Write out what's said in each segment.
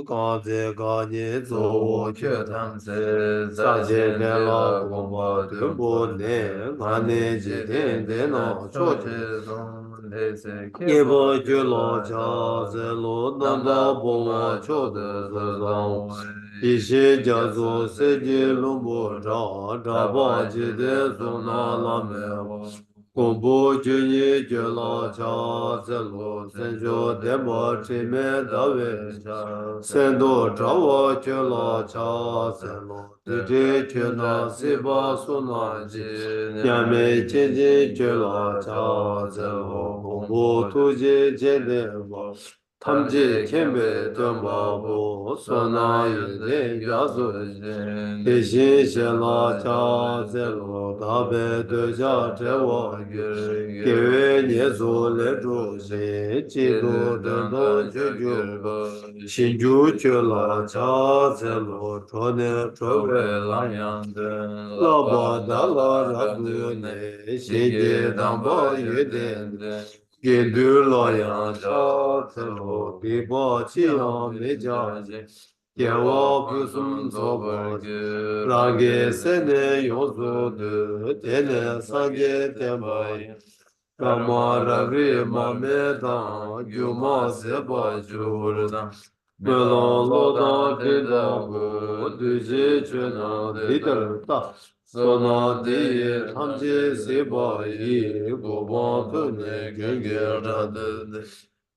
ga ze ga ni zo wo che tham se sa sa je shen de je la la gong gong ba ba de tu bo bo ne ne ga ma ne ne ji je de de de de na na cho cho ju che song de se ke ye bo bo ju ke lo la cha cha ze lo na nam da da bo pu wa ma cho cho do de zo zo zang zong yi xie wei jia jia zu se se se ji ge lu lu bu bu zha zha da ba ba ji ji de de su zo na na la la me me wo gong gong bu ju bu yi ji ju ju la la cha cha ze ze lu lu sen sen ju jo de de mo bo chi chi me me da da we we cha sen sen do do zha zhao wo wo ju ju la la cha cha ze ze lu di de di de ju ju na da si si ba ba su su na na ji ji ya nian me mei ji ji ji ji ju ju la la cha cha ze ze lu wo gong gong bu bo tu ji ji ji ji de de ba bo tam tam ji ji kien kien be bei dun dong ba ba bo bu so so na na yi yin de de ya yang su ge jin he de xin ji xie de la la jiao cha wen ze de lu wo da bo be de de jia sha de de wo wo yu ge ge ge wei ru nie ni zu zo le le zhu zhe xie ji ye du de de dan dong dan ju ja ge ju ba xin xin ju ju ju ju la la cha cha ze ze lo lu zhuo ne zhuo zhou wei wei la lam ya yang de la la ba ba da da la da ra da du du ne ne yi xie jie ge dang dan ba ba yu yu de de de ge du la la yang yang cha ja ze ze lu lo bi ba chi qi yang yang bi me ja jia ji ye ye wa wo bu kun sum sun zo zo bar ba ge rang ran ge ge se zhen ne ge yo zhou zu de de de de de ne de san san ge ge de de ba ba yin ga ma Dharma ra ri rabe ma me marme da dan ju gyu ma ma se se ba ba ju ju dan me me lo lan lo lo da dan bi te da da bu gu du du ji ji ju chu na nan de di dar dar da so so na nan di de ye ye tam nan ji de si se ba ba yi yi gu gu ba ban tu bu ne ne gen gen ge ge da da de de de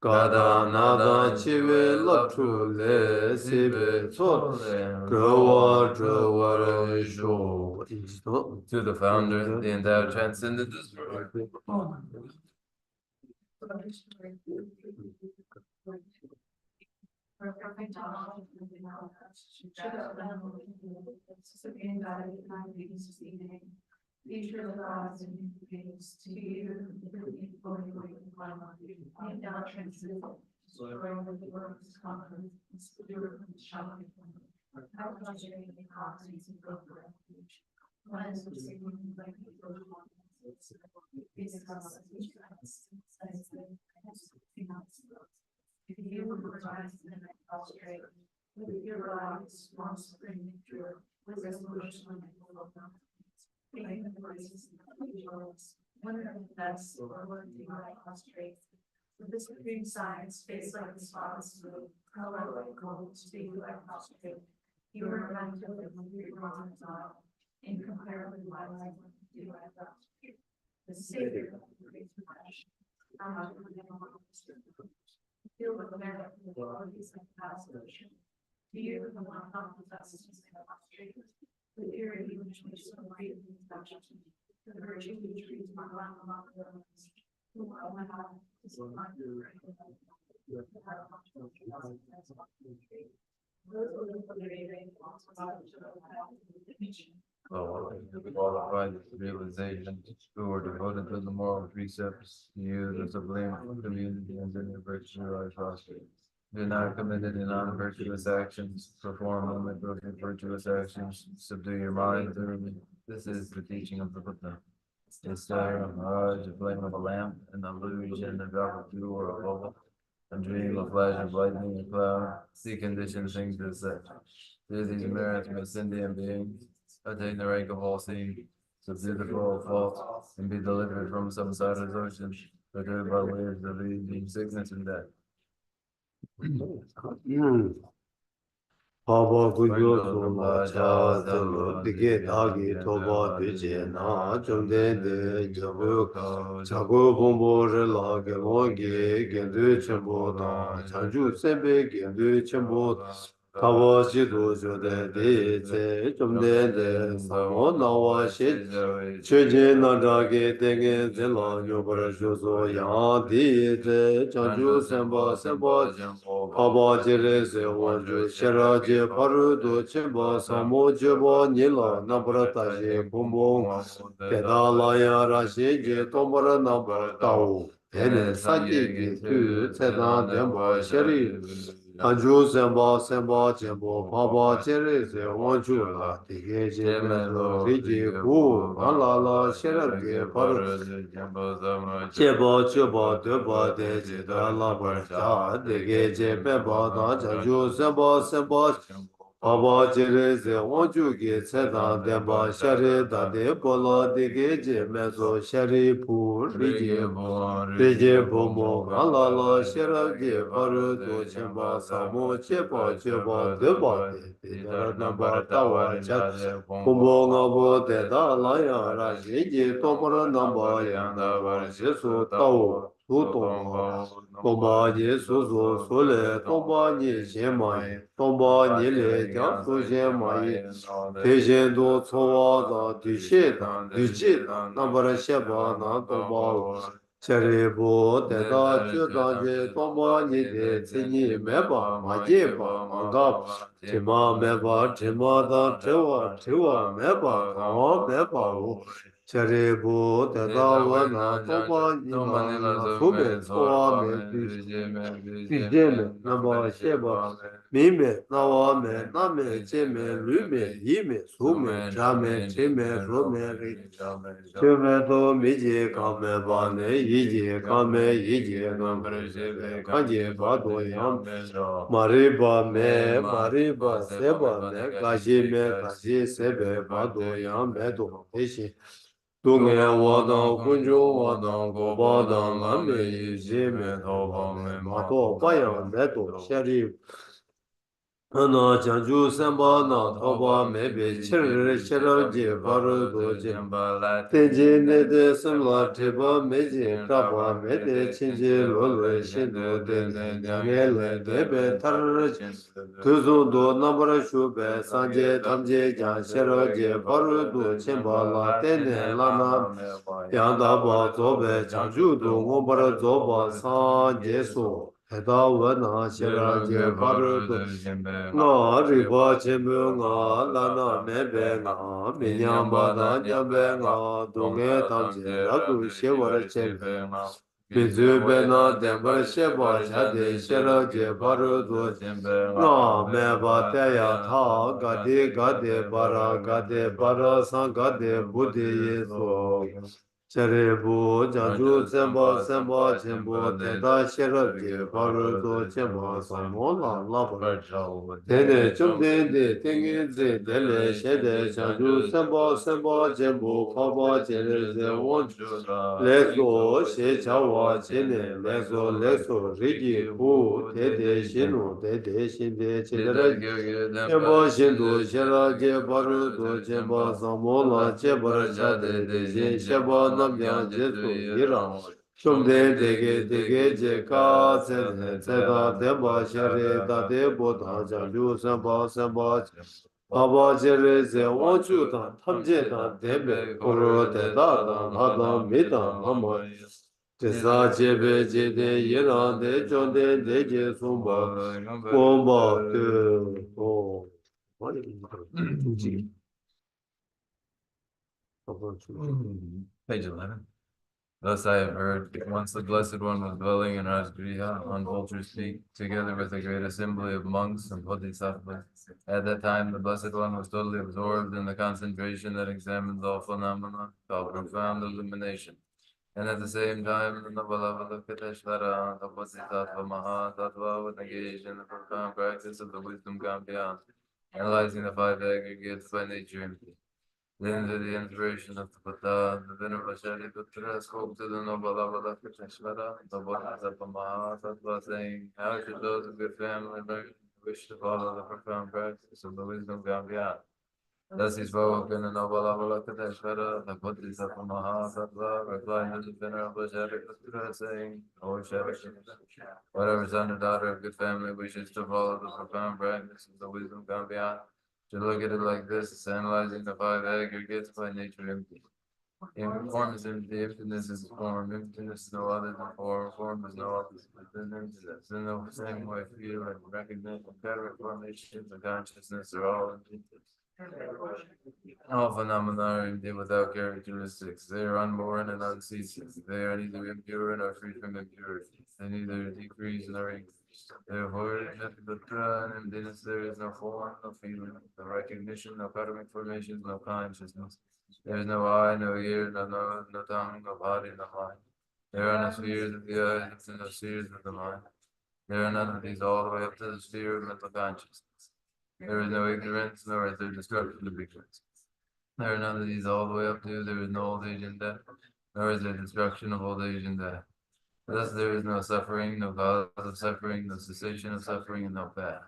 ga ga da da na na da dan chi chi we we la lap tru tru le le si si be be cho cho le ge ro wa wa zhe zhe wa wa ra re shu shu yi zhe to the founder, the endowed transcendent destroyer. Perfect knowledge and each of the gods and things to you, and now transcend, destroying the works, conquering, spirit, and shine. How much any causes and go for refuge. Cleanse the singing like the peace of if you would rise and prostrate, with your eyes, one spring pure, with resolution and full of faith and grace and rejoice, wondering that's the Lord you might prostrate. With this supreme science, face like the spotless blue, color like gold, speak like prostrate. You are immaculate when you are on incomparably wise you are prostrate. The Savior of the great flesh. Feel the merit of the qualities of passion. Do you the one who possesses and prostrate? The purity which makes so great in touch. The virtue which reads my life among the others. Who are my heart is my So, qualified realization who are devoted to the moral precepts, use the sublime community and the virtue are prosperous. Do not commit any non-virtuous actions, perform only virtuous actions, subdue your mind thoroughly. This is the teaching of the Buddha. Is there a mirage, a flame of a lamp, an illusion, a drop of dew or a bubble, a dream, a flash of lightning, a cloud? See conditioned things as such. Through these merits may sentient beings attain the rank of all seeing, subdue the flow of fault, and be delivered from samsara's ocean, perturbed by waves of aging, sickness, and death. Pāpa kuyo Bhagavad sula cha zelo dike dāgi tōpa duje nā chōmden de jabu chaku pōmpo rila ge wāngi gendu chenpo tāng chanchu senpe gendu chenpo tāwa shidu chode de che chōmden de sāmo nāwa she chöje nānda ge tenge zela nyōpara shūso yāng di che chanchu senpa senpa Pāpa jire se wānju shērā je paru do chenpa sāmo jeba nila nāmbara tashi kumbhōng pēdā lāya rāshi je tōmbara nāmbara tāwu pēne sāki ki tū cēdā dēmbā shērī Anju Semba Semba Jembo Papa Chere Se Wanchu La Tige Jeme So Riji Gu Ala La Sherabge Paru Cheba Cheba Deba De Jeda La Barja Dige Jepe Bada Janju Semba Semba Papa Chere Se Wanchu Ge Seda Demba Shari Dade Bola Dige Jeme So Shari Pu Riji Riji Bomo Ala La Sherabge Paru Do Chemba Samo Cheba Cheba Deba De Dara Namba Tawa Chat Kumbo Ngabo De Da La Ya Ra Shiji Topara Namba Ya Namba Jesu Tao Su Tongwa Tomba Ni Su Su Su Le Tomba Ni Shema Yi Tomba Ni Le Jang Su Shema Yi Te Shen Do Tsowa Da Du She Da Du Ji Da Nambara Sheba Na Tomba Charibu Teta Chudanje Tomba Nide Tsini Meba Majeba Mangab Tima Meba Tima Da Tiwa Tiwa Meba Kawa Meba U Charibu Teta Wana Tomba Nina Ina Sube Tsowa Me Tijeme Namba Sheba Mime Nawa Me Name Cheme Lume Yime Sume Chame Cheme Rome Chöme to miji kame bane, yiji kame, yiji kame, kanji bado yam, mariba me, mariba seba me, gaji me, gaji sebe bado yam, bedo deshi. Dunge wadang kunju wadang gobadang lame yiji me, toba me, mato bayang bedo sheri. Ana janju senpa na thoba mebe chir chir je baru do je tenje ne de samla teba meje traba mede chinje lo lo shindu de ne nge le gebe tar tuzu do nambara shube sanje tamje jan shir je baru do chenpa la tene lana yanda ba zobe janju do ngombara zoba sanje so Heda wana shira je baru do Nga riba chimbu nga lana mebe nga minyamba da nyambe nga dunge tamche ratu shewara chebe Mizu be na dembara sheba shade shira je baru do Nga meba teya ta gade gade bara san gade buddhi yeso Cherebu janju semba semba chimbu teta shira je baru do chimba samola labar Tene chumdende tengen ze dele shede chanju semba semba jembu kaba jene ze wonchu leso she chawa chene leso rigi ku tede shinu tede shinde chedera jemba shindu shera je baru do jemba samola chebara chade de je sheba namya jesu yirang Shumde dege je ka tseda demba shere da debo da janju semba semba baba jere ze wanchu da tamje da debe koro de da da la da mi da mama tesa jebe je de yera de jonde de je sumba gomba de o Page 11. Thus I have heard, once the Blessed One was dwelling in Rajgriha on Vulture's Peak, together with a great assembly of monks and Bodhisattvas. At that time, the Blessed One was totally absorbed in the concentration that examines all phenomena, called profound illumination. And at the same time, the Navalavalokiteshvara, the Bodhisattva Mahatattva, was engaged in the profound practice of the wisdom gone beyond, analyzing the five aggregates by nature. Then to the inspiration of the Buddha, the Venerable Shariputra spoke to the noble Avalokiteshvara, the Bodhisattva Mahatattva, saying, how should those of good family learn who wish to follow the profound practice of the wisdom gone beyond? Thus he spoke, and the noble Avalokiteshvara, the Bodhisattva Mahatattva, replied to the Venerable Shariputra, saying, O Shariputra, whatever son or daughter of good family wishes to follow the profound practice of the wisdom gone beyond, to look at it like this, it's analyzing the five aggregates by nature empty. Form is empty, emptiness is form, emptiness is no other than form, form is no opposite than emptiness. In the same way, feel and recognition, character formations and consciousness are all empty. All phenomena are empty without characteristics. They are unborn and unceasing. They are neither impure nor free from impurity. They neither decrease nor increase. Therefore, in this there is no form, no feeling, no recognition, no karmic formations, no consciousness. There is no eye, no ear, no nose, no tongue, no body, no mind. There are no spheres of the eyes and no spheres of the mind. There are none of these all the way up to the sphere of mental consciousness. There is no ignorance, nor is there destruction of ignorance. There are none of these all the way up to there is no old age and death, nor is there destruction of old age and death. Thus there is no suffering, no cause of suffering, no cessation of suffering, and no path.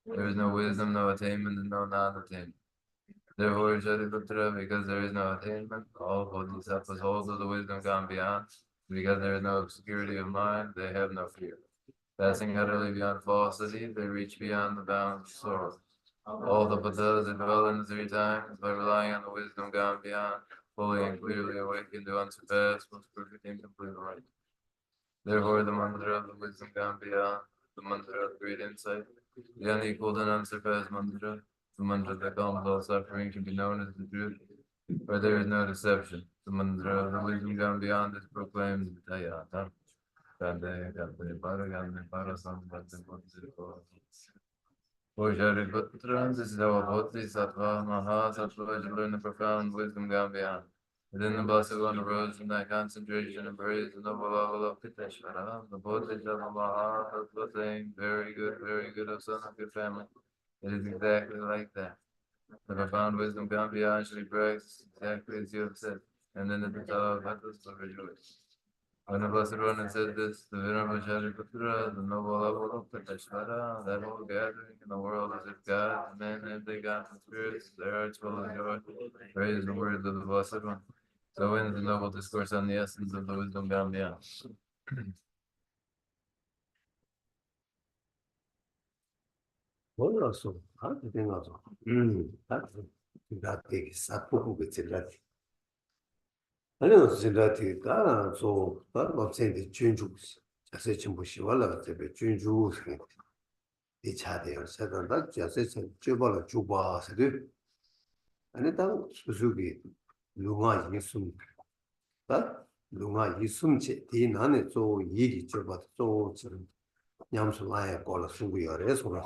There is no wisdom, no attainment, and no non-attainment. Therefore, Shariputra, because there is no attainment, all Bodhisattvas hold of the wisdom gone beyond. Because there is no obscurity of mind, they have no fear. Passing utterly beyond falsity, they reach beyond the bounds of sorrow. All the Buddhas that dwell in the three times, by relying on the wisdom gone beyond, fully and clearly awakened to unsurpassed, most perfect and complete light. Therefore, the mantra of the wisdom gone beyond, the mantra of great insight, the unequaled and unsurpassed mantra, the mantra that calms all suffering, can be known as the truth, where there is no deception. The mantra of the wisdom gone beyond is proclaimed Vitayata. Gande, Gande, Paragande, Parasambhate, Bodhisattva. O Shariputra, this is our Bodhisattva, Mahasattva, to learn the profound wisdom gone beyond. Within the Blessed One arose from that concentration and praise the noble level of Piteshvara, the Bodhisattva Mahasattva saying, very good, O son of good family. It is exactly like that. The profound wisdom gone beyond should be practiced exactly as you have said, and then the Tathagatas will rejoice. When the Blessed One had said this, the Venerable Shariputra, the noble level of Piteshvara, that whole gathering in the world as if God, men, and they gods and spirits, their hearts full of joy, praise the words of the Blessed One. So ends the noble discourse on the essence of the wisdom gone beyond. 몰랐어. 아, 그때 가서. 나 되게 사포고 그랬지. 아니, 진짜티 따라서 다른 업체인데 준주 자세 전부 시월라 때문에 준주 이 차대요. 세단다 자세 주발로 주바서도 아니 당 수수기 루가 예숨 다 루가 예숨체 이 나네 저 일이 줘봐 저 지금 냠슬라에 걸어 수고여래 소라.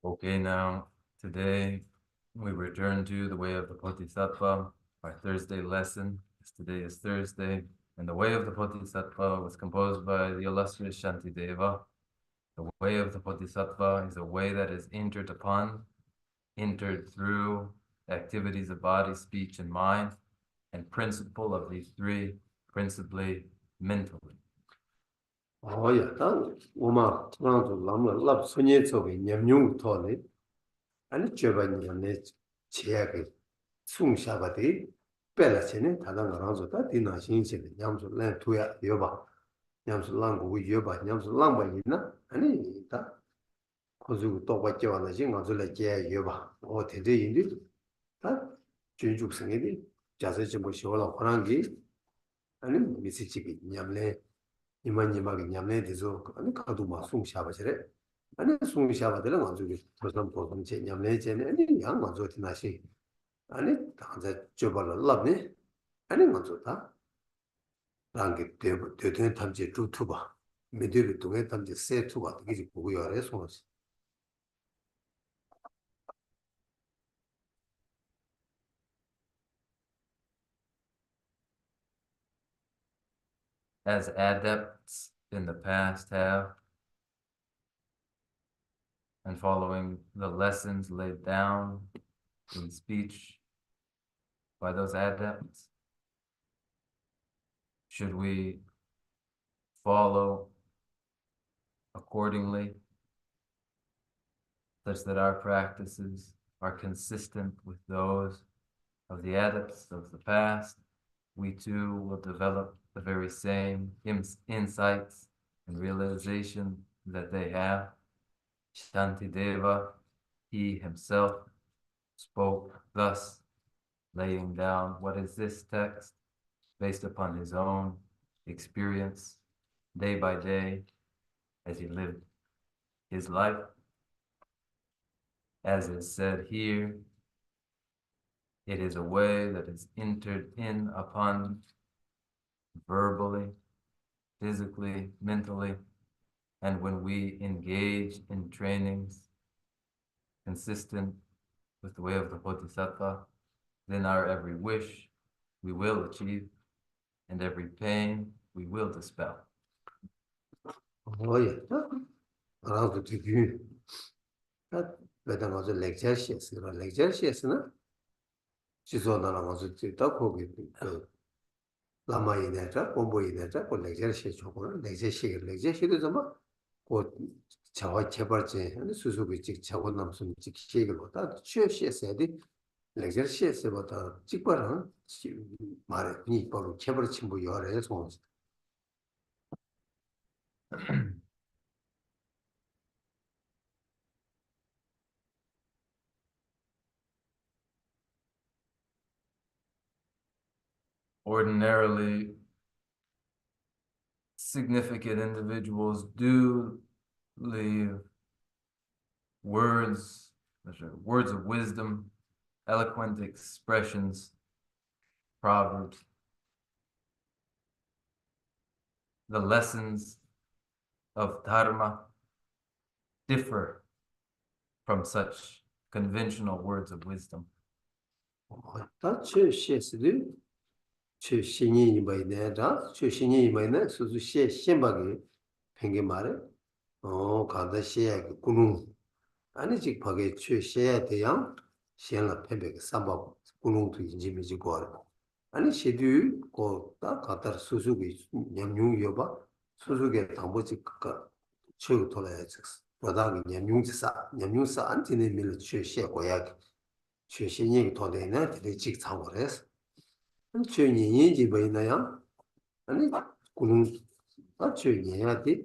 Okay, now, today we return to the way of the Bodhisattva, our Thursday lesson. Today is Thursday, and the way of the Bodhisattva was composed by the illustrious Shantideva. The way of the Bodhisattva is a way that is entered upon, entered through activities of body, speech, and mind, and principle of these three, principally mentally. 야, 난 오마 트랑도 남을 랍 손예 저기 냠뇽 토네. 아니 저번에 내 제약이 숭샤바디 벨라체네 다른 거라서 다 디나 신세네 냠서 내 투야 여봐 냠서 랑고 여봐 냠서 랑바 있나 아니 다 고주 또 받게 와나 지금 가서 제 여봐 어 대대 인디 다 준죽성이디 자세 좀 보시오라 그런게 아니 미시치기 냠래 이만이마게 냠래 돼서 아니 가도 막 숭샤바지래 아니 숭샤바들은 완전히 도선 보선 제 냠래 제네 아니 양 완전 디나시 아니 당자 줘발을 랍네 아니 먼저 다 랑게 되는 탐지 루트바 미디를 통해 탐지 세트바 이게 보고 열에 손었어 As adepts in the past have, and following the lessons laid down in speech by those adepts, should we follow accordingly, such that our practices are consistent with those of the adepts of the past, we too will develop the very same insights and realization that they have. Shantideva, he himself, spoke thus, laying down what is this text based upon his own experience day by day as he lived his life. As is said here, it is a way that is entered in upon verbally, physically, mentally, and when we engage in trainings consistent with the way of the Bodhisattva, then our every wish we will achieve, and every pain we will dispel. Oh yeah, around the view. That better was a lecture sheets, lecture sheets, no? She's on the was a talk with Lama in that, Bombo in that, or lecture sheets, lecture sheet is a ma. What Chawa Cheparche and Suzuki Chawanam some chick shiggle, that church said it. Lecture sheets about a chipper, Mare, me, Polo, Cheparchimbo, your response. Ordinarily, significant individuals do leave words of wisdom, eloquent expressions, proverbs, the lessons of dharma differ from such conventional words of wisdom. That church sheets do. 신이 이마이네다 신이 이마이네 수수 신박이 팽게 말에 가다 시에 군웅 아니 직 박에 최시에 대한 신라 팽백 삼박 군웅도 인지미지 거래 아니 시두 고다 가다 수수기 냠뇽 여바 수수게 담보지 그 최고 돌아야지 보다기 냠뇽사 안티네 밀 최시에 고야 최신이 돌아내는 되게 직 상거래서 최년이 보이나요? 아니 군은 최년이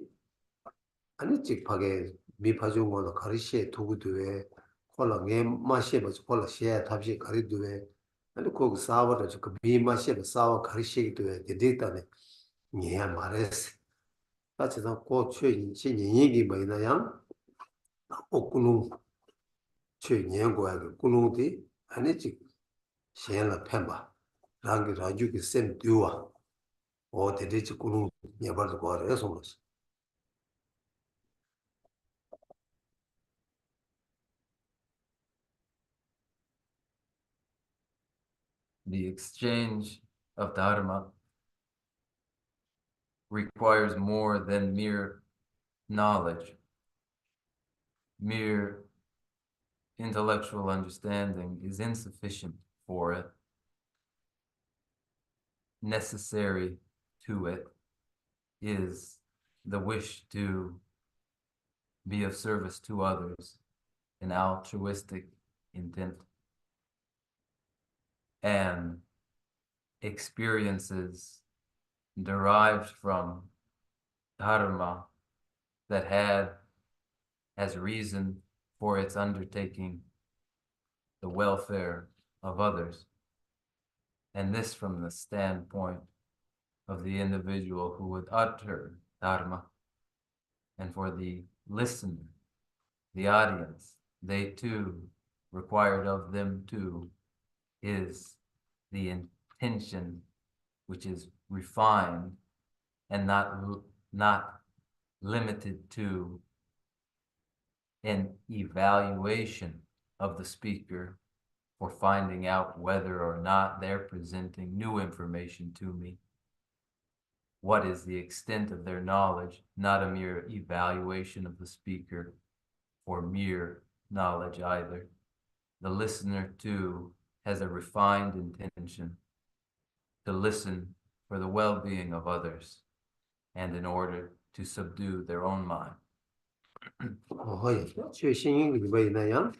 아니 직파게 미파종 거는 가르시에 두고도에 콜랑에 마시에 버서 콜라시에 답시 가리도에 아니 거기 싸워도 그 미마시에 싸워 가르시기도에 데이터네 녀야 말했어. 따지다 고 최년이 보이나요? 군은 최년 거야 군은이 아니 직 시행을 펴봐. rangi raju ki sem duwa o tete chi kuru nyabar tu kwa re somos. The exchange of dharma requires more than mere knowledge. Mere intellectual understanding is insufficient for it. Necessary to it is the wish to be of service to others, an altruistic intent, and experiences derived from dharma that had as reason for its undertaking the welfare of others. And this from the standpoint of the individual who would utter dharma, and for the listener, the audience, they too, required of them too, is the intention which is refined and not limited to an evaluation of the speaker for finding out whether or not they're presenting new information to me. What is the extent of their knowledge, not a mere evaluation of the speaker for mere knowledge either. The listener too has a refined intention to listen for the well-being of others and in order to subdue their own mind. 최신이 이바이나야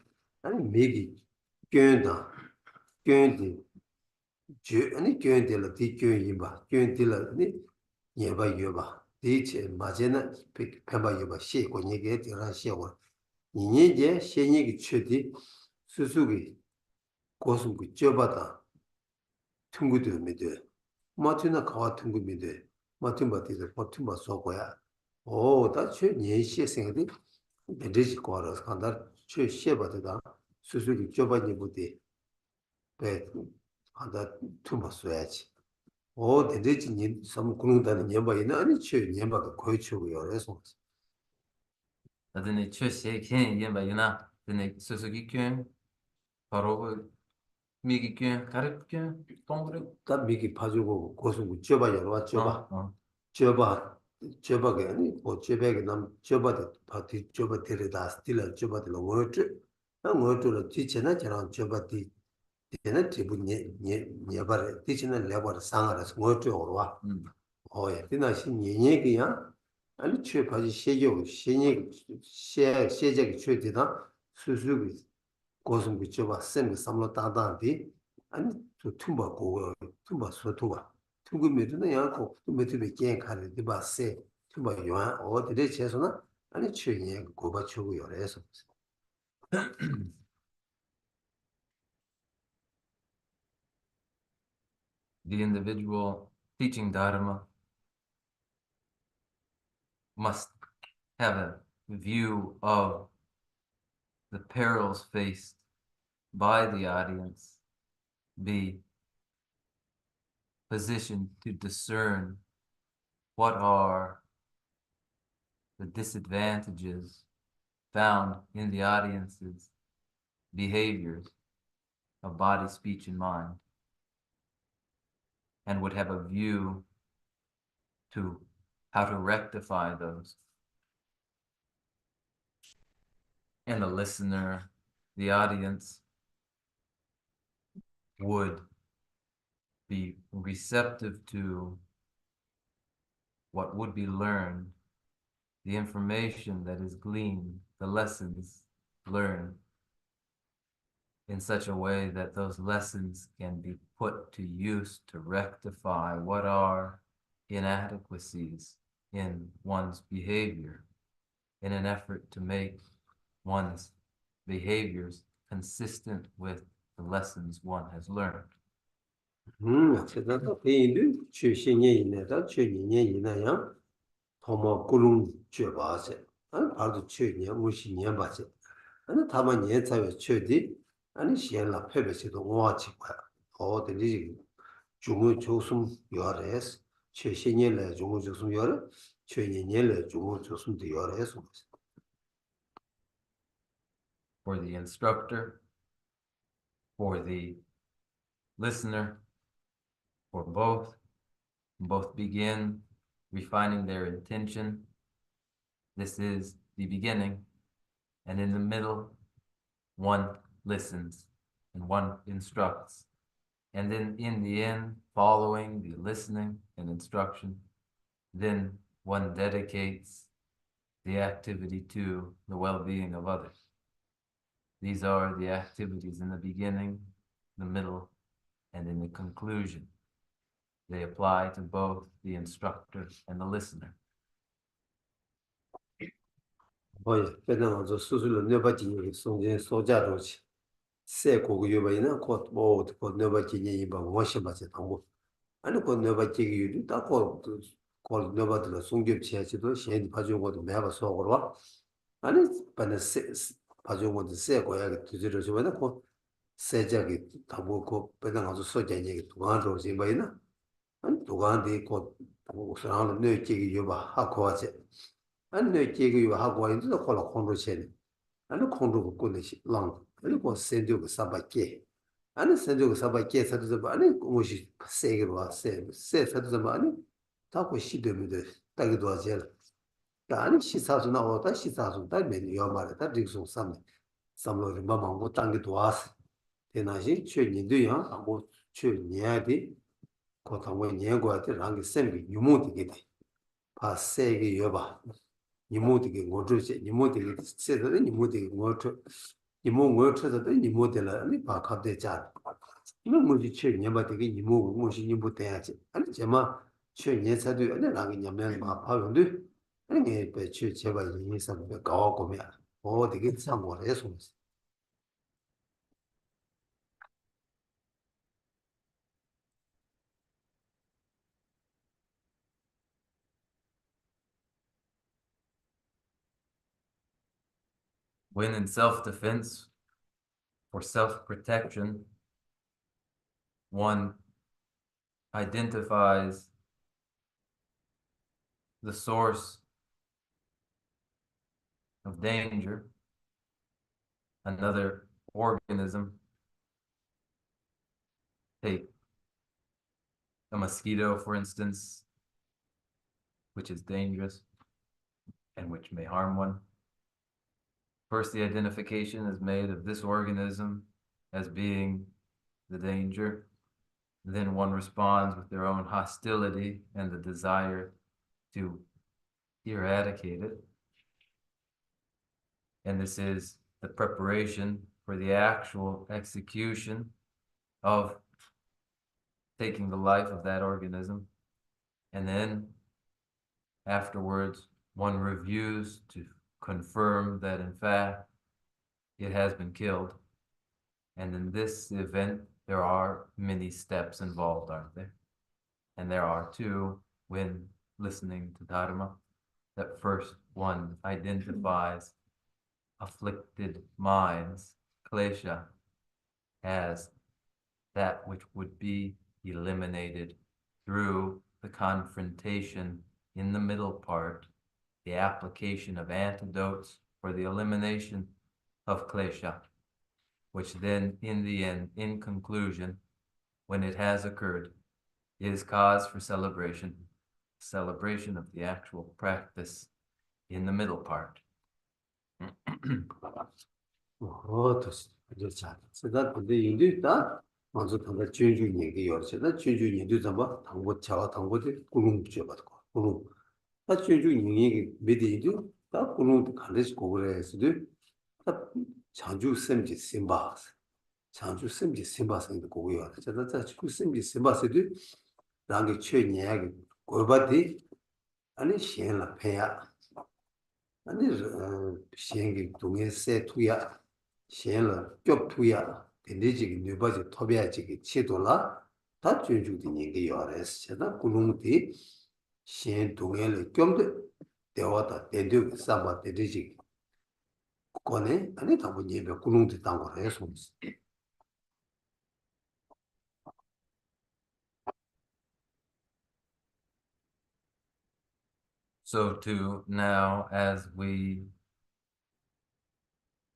아니 미기 견다 견디 아니 견디라 디견이바 견디라 아니 예바 여바 디체 마제나 펜바 여바 시고 니게 디라 시고 니니제 신이기 최디 수수기 고수기 쪄바다 퉁구도 미데 마티나 가와 퉁구 미데 마틴바티데 마틴바 소고야 다 최년시 생각이 베리지 거라서 간다 최시에바다 수수기 쪄바니 부디 배 간다 퉁바 써야지 대대지 님 섬 공단의 년바이나 아니 최 년바가 거의 최고요. 그래서 Adene chöse ken yen ba yuna. Dene susugi kyen. Parobo migi kyen. Karip kyen. Tongre. 딱 미기 봐주고 고승부 쪄봐 여러 쪄봐 Oh. 쪄봐게 아니 뭐 쪄봐게 남 쪄봐도 바디 쪄봐 데려다 스틸 쪄봐도 뭐트 나 뭐트로 지체나 저런 쪄봐디 얘는 대부분 예바를 뒤치는 레버를 상하라서 뭐트 오르와 어예 디나 신예예기야 아니 최 바지 세교 신예 세제기 최대다 수수비 고승부 쪄봐 쌤 삼로 따다디 아니 저 tumba 고고 tumba 소토가 tum금이는 양고 tum베트베 겐카를 디바세 tumba 요한 어디에 제소나 아니 최예 고바 추고요 그래서 The individual teaching Dharma must have a view of the perils faced by the audience, be positioned to discern what are the disadvantages found in the audience's behaviors of body, speech, and mind, and would have a view to how to rectify those. And the listener, the audience, would be receptive to what would be learned, the information that is gleaned, the lessons learned, in such a way that those lessons can be put to use to rectify what are inadequacies in one's behavior, in an effort to make one's behaviors consistent with the lessons one has learned. 제가 배인도 최신의 인내다 최신의 인내야 도모 꾸룽 줘봐세 아니 바로 최신의 무신의 봐세 아니 다만 예차에 최디 아니 시엔라 페베시도 와치 거야 어디지 중국 조숨 요래스 최신의 중국 조숨 요래 최신의 중국 조숨도 요래스 For the instructor, for the listener, for both begin refining their intention. This is the beginning, and in the middle, one listens and one instructs. And then in the end, following the listening and instruction, then one dedicates the activity to the well-being of others. These are the activities in the beginning, the middle, and in the conclusion. They apply to both the instructor and the listener. 뭐야 배는 저 수술로 네바지 송제 소자로지 세 고고 요바이나 곧뭐 네바지 이바 뭐시 맞지 당고 아니 곧 네바지 유리 딱고 곧 네바들 송교 지야지도 시엔 봐준 것도 매바 속으로 아니 반에 세 봐준 것도 세 고야게 두지로 주면은 곧 세자기 당고 그 배는 아주 소자지 도안으로 지바이나 아니 도안데 곧 사람을 네지 요바 하고 하지 아니 제가 하고 있는데 콜라 콘로체네 아니 콘로 고고네시 랑 아니 고 센디오 사바케 아니 센디오 사바케 사도 아니 뭐시 세게로 와세 사도 아니 타고 시되는데 딱이도 하지 아니 시사도 나오다 시사도 다 메뉴 말다 릭송 삼로리 마망고 땅기도 와서 대나시 최니도야 하고 최니야디 고타고 니야고한테 랑게 셈기 유모디게 봐 세게 여봐 니모디게 ngotrse ni모디게 세더니 니모디게 ngo트 니모 ngo트서도 니모데라 아니 바카데 자 이거 뭐지 최 녀바되게 니모 뭐시 니모 돼야지 아니 제마 최 녀사도 아니 나게 녀면 마 파는데 아니 배최 제가 이해서 가고면 되게 상고를 해서 When in self-defense or self-protection, one identifies the source of danger, another organism, take a mosquito, for instance, which is dangerous and which may harm one. First, the identification is made of this organism as being the danger. Then one responds with their own hostility and the desire to eradicate it. And this is the preparation for the actual execution of taking the life of that organism. And then afterwards, one reviews to confirm that in fact it has been killed. And in this event, there are many steps involved, aren't there? And there are two when listening to Dharma. That first one identifies afflicted minds, klesha, as that which would be eliminated through the confrontation in the middle part, the application of antidotes for the elimination of klesha, which then in the end, in conclusion, when it has occurred, is cause for celebration of the actual practice in the middle part. 세다 근데 인도다 먼저 당가 전주 얘기 열세다 전주 인도 잡아 당고 차와 당고들 꾸룽 붙여받고 꾸룽 다 전주 얘기 메디도 다 꾸룽 갈래스 고그래스도 다 장주 셈지 심바스 장주 셈지 심바스인데 고고요 제가 자 지구 셈지 심바스도 랑게 최냐게 고바디 아니 시엔라 페야 아니 시행기 동에 세투야 시행을 겹투야 된대지기 뇌바지 토비아지기 치도라 다 준주된 얘기 요래서 제가 꾸룽디 시행 동에를 겹도 대화다 된대 사바 된대지기 거네 아니 다뭐 예배 꾸룽디 당고 해서 So too, now as we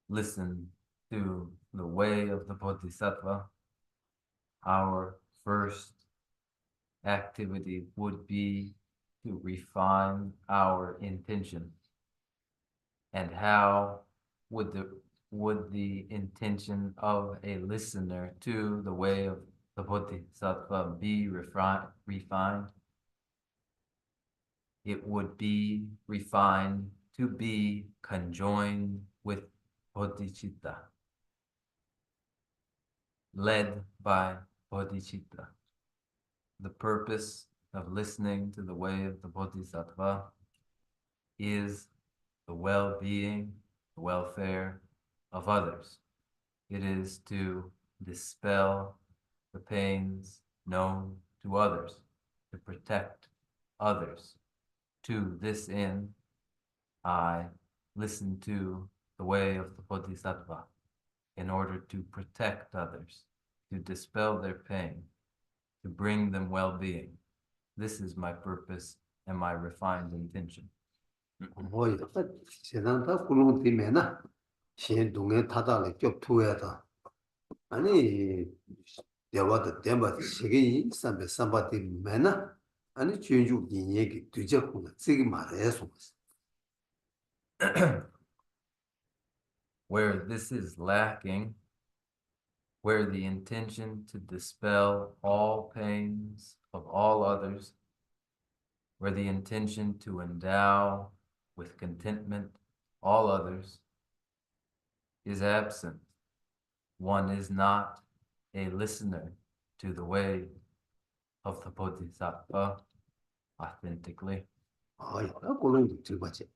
listen to the way of the Bodhisattva, our first activity would be to refine our intention. And how would the intention of a listener to the way of the Bodhisattva be refined? It would be refined to be conjoined with bodhicitta, led by bodhicitta. The purpose of listening to the way of the Bodhisattva is the well-being, the welfare of others. It is to dispel the pains known to others, to protect others. To this end, I listen to the way of the Bodhisattva in order to protect others, to dispel their pain, to bring them well-being. This is my purpose and my refined intention. 뭐야 세단다 꾸룽디메나 시행 동에 타다를 겹투야다 아니 대화도 대마 시기 삼베 삼바디 메나 아니 전주 얘기 뒤적구나 지금 말해서 Where this is lacking, where the intention to dispel all pains of all others, where the intention to endow with contentment all others is absent, one is not a listener to the way of the Bodhisattva authentically. 꾸룽디 들바지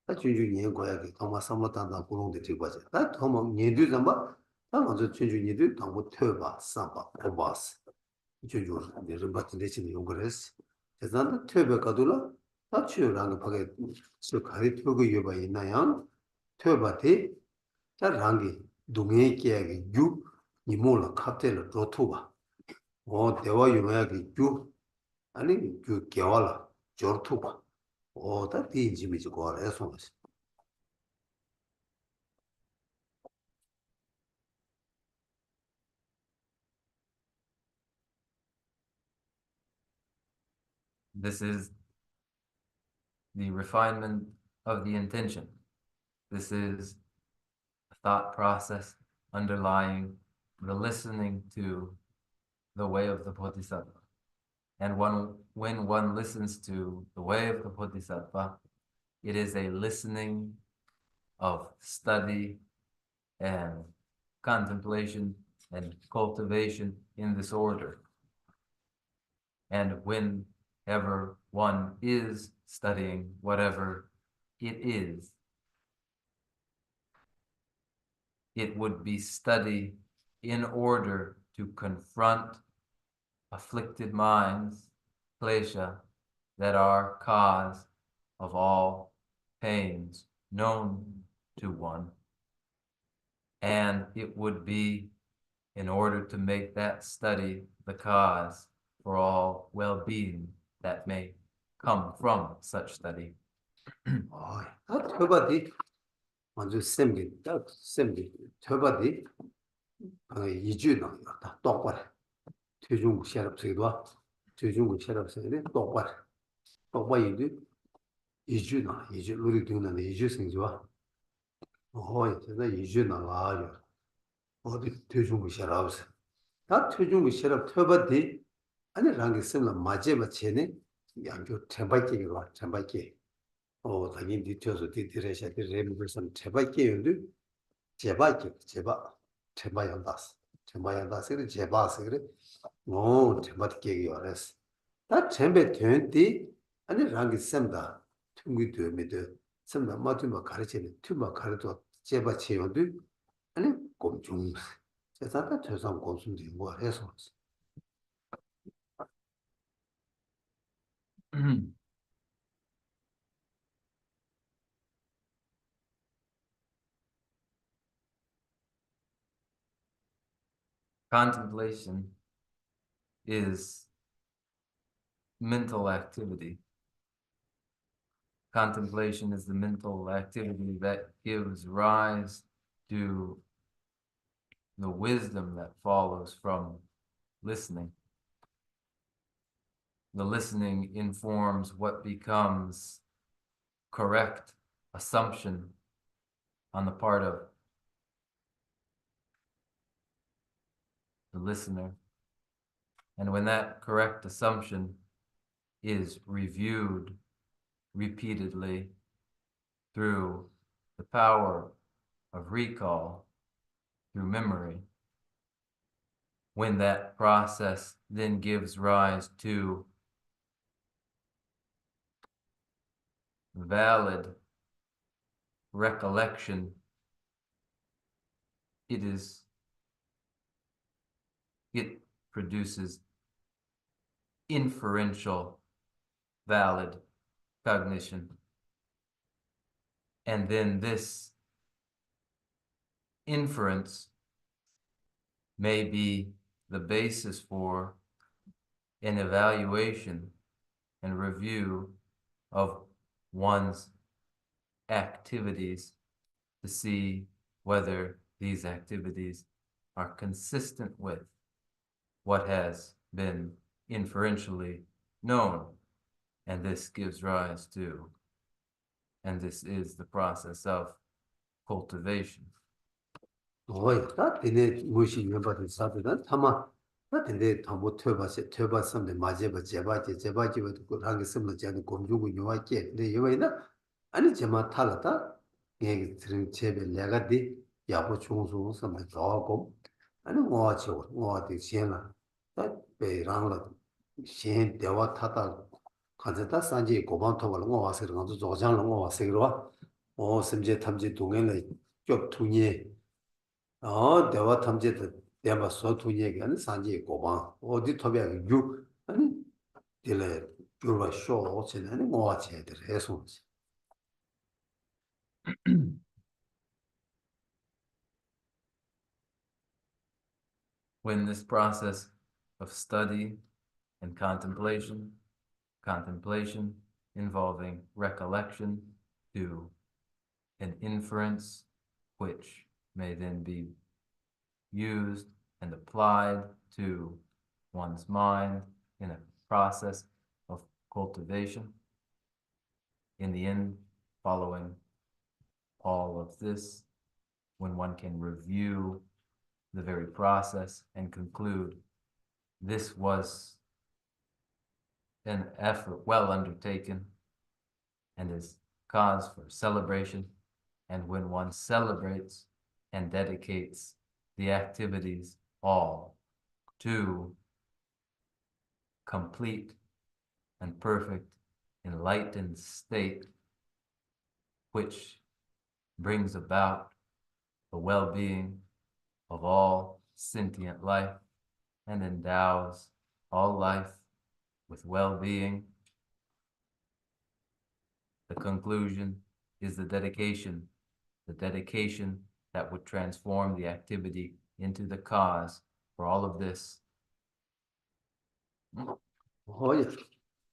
다 전주 얘기 거야기 도마 삼로단다 꾸룽디 들바지 다 도마 얘도 잠바 다 먼저 전주 얘도 당고 퇴바 삼바 오바스 전주 르바트 내치는 용거레스 대단한 퇴베 가둘라 다 치유라는 파게 저 가리 퇴고 여바 있나요 퇴바티 자 랑기 동해 계약이 유 니몰라 카텔 로토바 대화 용어야기 주 아니 주 개와라 저투바 다 뒤지미지 거래서 This is the refinement of the intention. This is a thought process underlying the listening to the way of the Bodhisattva. And when one listens to the way of the Bodhisattva, it is a listening of study and contemplation and cultivation in this order. And whenever one is studying whatever it is, it would be study in order to confront afflicted minds, klesha, that are cause of all pains known to one. And it would be in order to make that study the cause for all well-being that may come from such study. tö바디 먼저 셈기 딱 셈기 tö바디 이주는 다 똑바로 최종국 셰럽스기도 최종국 셰럽스기도 똑바로 똑바이도 이주는 이주 우리 등는 이주 생지와 제가 이주는 와요 어디 최종국 셰럽스 다 최종국 셰럽 tö바디 아니 랑게 셈라 마제바 체네 양교 템바이기로 템바이기 당연히 뒤쳐서 뒤들으셔야 돼. 레벨선 제바이게요도 제바이게 제바양다스 제바양다스를 제바스 그래. 제바이게요 알았어. 다 쳔베 된디 아니 랑기 셈다. 퉁기 되면도 셈다 맞으면 가르치는 튜마 가르도 제바체요도 아니 곰중 제사다 저상 고순지 뭐 해서 Contemplation is mental activity. Contemplation is the mental activity that gives rise to the wisdom that follows from listening. The listening informs what becomes correct assumption on the part of the listener. And when that correct assumption is reviewed repeatedly through the power of recall, through memory, when that process then gives rise to valid recollection, it produces inferential valid cognition. And then this inference may be the basis for an evaluation and review of one's activities to see whether these activities are consistent with what has been inferentially known. And this gives rise to, and this is the process of cultivation. 다 되네 무시 members 사도다 타마 다 되네 담보 tö바섬데 마제바 제바지도 그 한게 섬는 자는 공주고 요와께 근데 요와이나 아니 제마 탈라다 얘기 들은 제베 내가디 야보 총수 섬에 저고 아니 뭐지 시행아 다 베랑라 신 대화 타다 가자다 산지 고반 토벌 뭐 와서 그런 거 조장을 뭐 와서 그러 심제 탐지 동행을 쭉 투니 대화 탐지도 대화 소투 얘기하는 산지 고방 어디 토비야 유 아니 딜레 줄바 쇼 어체는 뭐 와체 해서 When this process of study and contemplation, contemplation involving recollection to an inference which may then be used and applied to one's mind in a process of cultivation. In the end, following all of this, when one can review the very process and conclude this was an effort well undertaken and is cause for celebration. And when one celebrates and dedicates the activities all to complete and perfect enlightened state, which brings about the well-being of all sentient life and endows all life with well-being. The conclusion is the dedication that would transform the activity into the cause for all of this. 허야.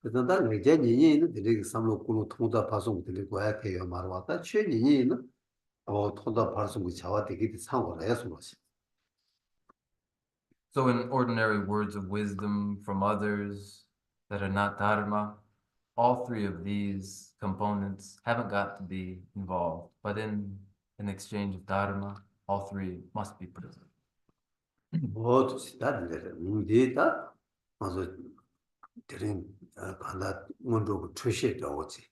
그다음에 다 이제 니니는 되게 삼로 꾸노 통다 파송 되게 거야 개요 말 왔다. 최니니는 통다 파송 그 자와 되게 상고를 해서 뭐지. So in ordinary words of wisdom from others that are not Dharma, all three of these components haven't got to be involved, but in an exchange of Dharma, all three must be present. 뭐도 시다들 문제다. 맞아. 들은 반다 문도 출시도 오지.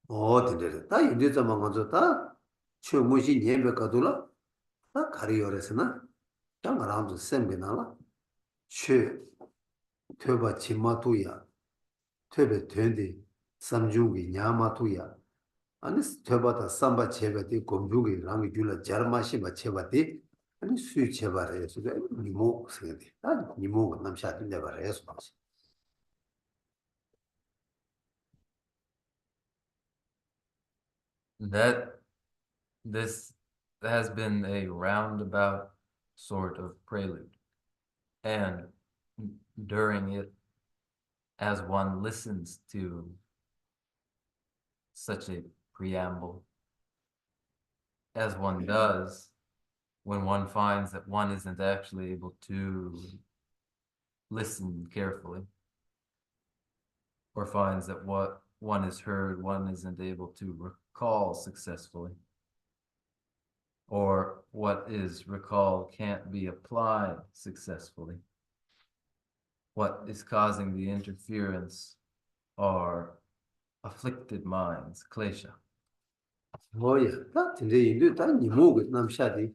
어디들 다 인제자만 가져다 최무시 예배 가도라 다 가리어레스나 장가람도 셈비나라 최 퇴바 치마투야 퇴베 된디 삼중기 냐마투야 아니 퇴바다 삼바 제베디 공중기 랑이 줄라 자르마시바 제바디 아니 수이 제바레스 니모 세디 아 니모 남샤디 내바레스 That this has been a roundabout sort of prelude. And during it, as one listens to such a preamble, as one does, when one finds that one isn't actually able to listen carefully, or finds that what one has heard, one isn't able to recall successfully, or what is recalled can't be applied successfully. What is causing the interference are afflicted minds, klesha. 뭐야 다 근데 인도 다 니모 남샤디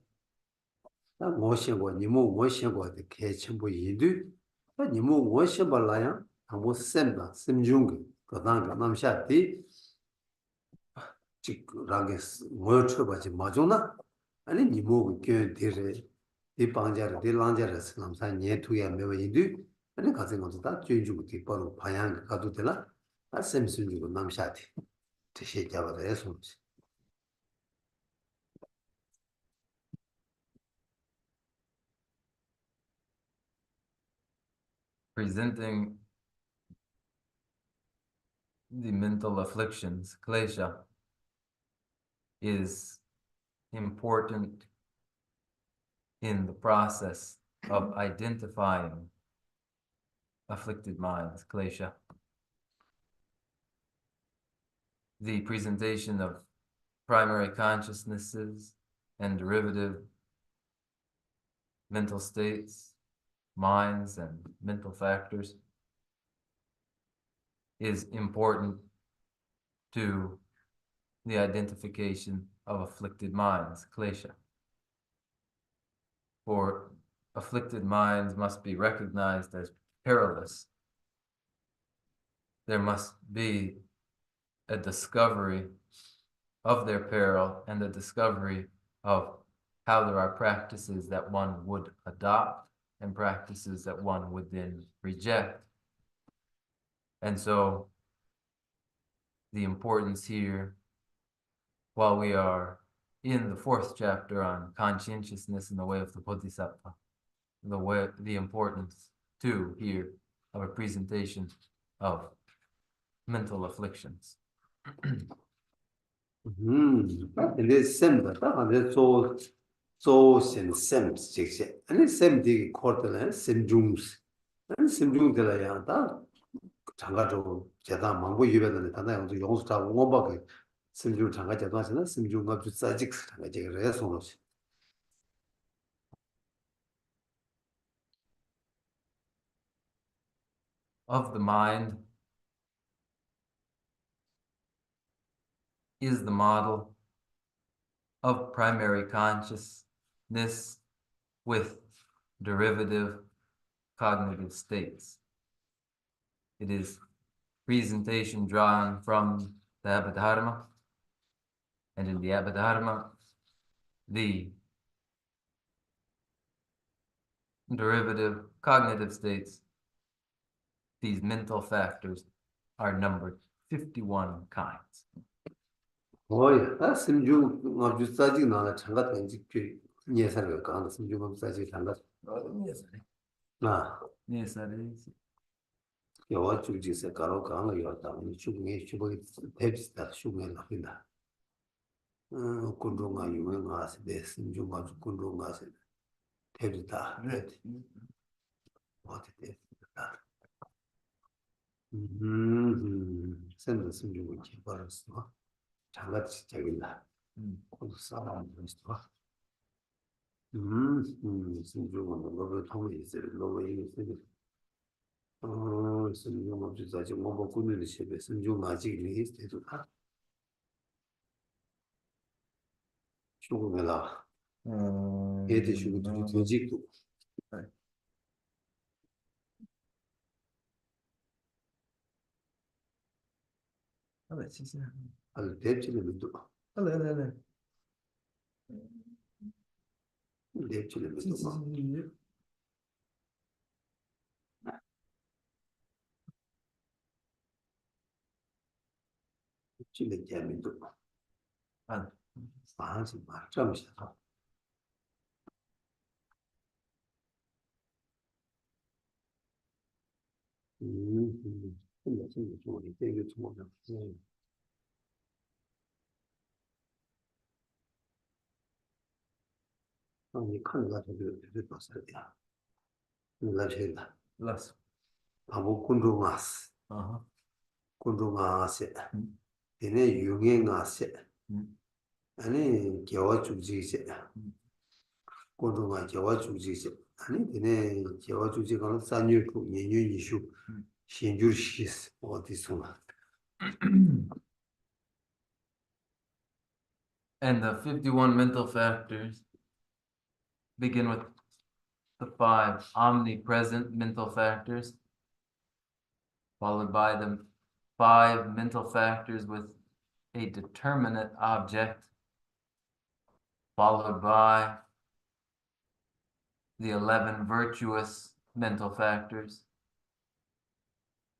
다 모셔고 니모 모셔고 개침부 인도 다 니모 모셔발라야 아무 셈다 심중기 그다음 남샤디 직 랑게 모여쳐봐지 마존나 아니 니모 그 데레 이 방자를 딜랑자를 남사 녀투야 메와 인도 아니 가서 다 쥐주고 뒤바로 방향 가도 되나 아 셈심주고 남샤디 대시 잡아서 해서 Presenting the mental afflictions, klesha, is important in the process of identifying afflicted minds, klesha. The presentation of primary consciousnesses and derivative mental states, minds and mental factors is important to the identification of afflicted minds, klesha. For afflicted minds must be recognized as perilous. There must be a discovery of their peril and a discovery of how there are practices that one would adopt and practices that one would then reject. And so the importance here, while we are in the 4th chapter on conscientiousness in the way of the Bodhisattva, the importance 2 here of a presentation of mental afflictions. 근데 쌤다 근데 조 쌤 직세 아니 쌤디 코드는 쌤중스 아니 쌤중들이야 다 장가도 제가 망고 유배는 단다 용도 용수 다 원박에 쌤중 장가 제도하시는 쌤중가 주사직 장가 제가 손으로시 Of the mind is the model of primary consciousness with derivative cognitive states. It is presentation drawn from the Abhidharma, and in the Abhidharma, the derivative cognitive states, these mental factors, are numbered 51 kinds. 뭐야 아 쌤중 뭐 주사직 나라 장가 된지 그 예산을 가는 쌤중 주사직 장가 아 Yes, that is. 여와 주지세 가로 가는 요다 주중에 주복이 대비다 주중에 나긴다 군동아 유명하세 내 쌤중가 군동아세 대비다 어디 대비다 쌤도 쌤중을 개발했어 장같이 저긴다 거기서 싸우는 있어 쌤중은 너무 통해 있어요 너무 이게 쌤 쌤중 없이 사실 뭐 먹고 있는 집에 쌤중 아직 있어도 다 죽으면라 애들 죽고 뒤집고 아주 대치는 믿도 대치는 믿도 지는 재미도 하지 마 잠시만 근데 좀 이게 좀 뭐냐 아니 칸가 저기 봤어야 돼 내가 제가 Less. 아무 군동아스 Uh-huh. 군동아세 얘네 유행아세 Mm. 아니 개와 주지세 군동아 개와 주지세 아니 얘네 개와 주지가 산유고 년년 이슈 신주시스 어디서나 And the 51 mental factors begin with the 5 omnipresent mental factors, followed by the 5 mental factors with a determinate object, followed by the 11 virtuous mental factors,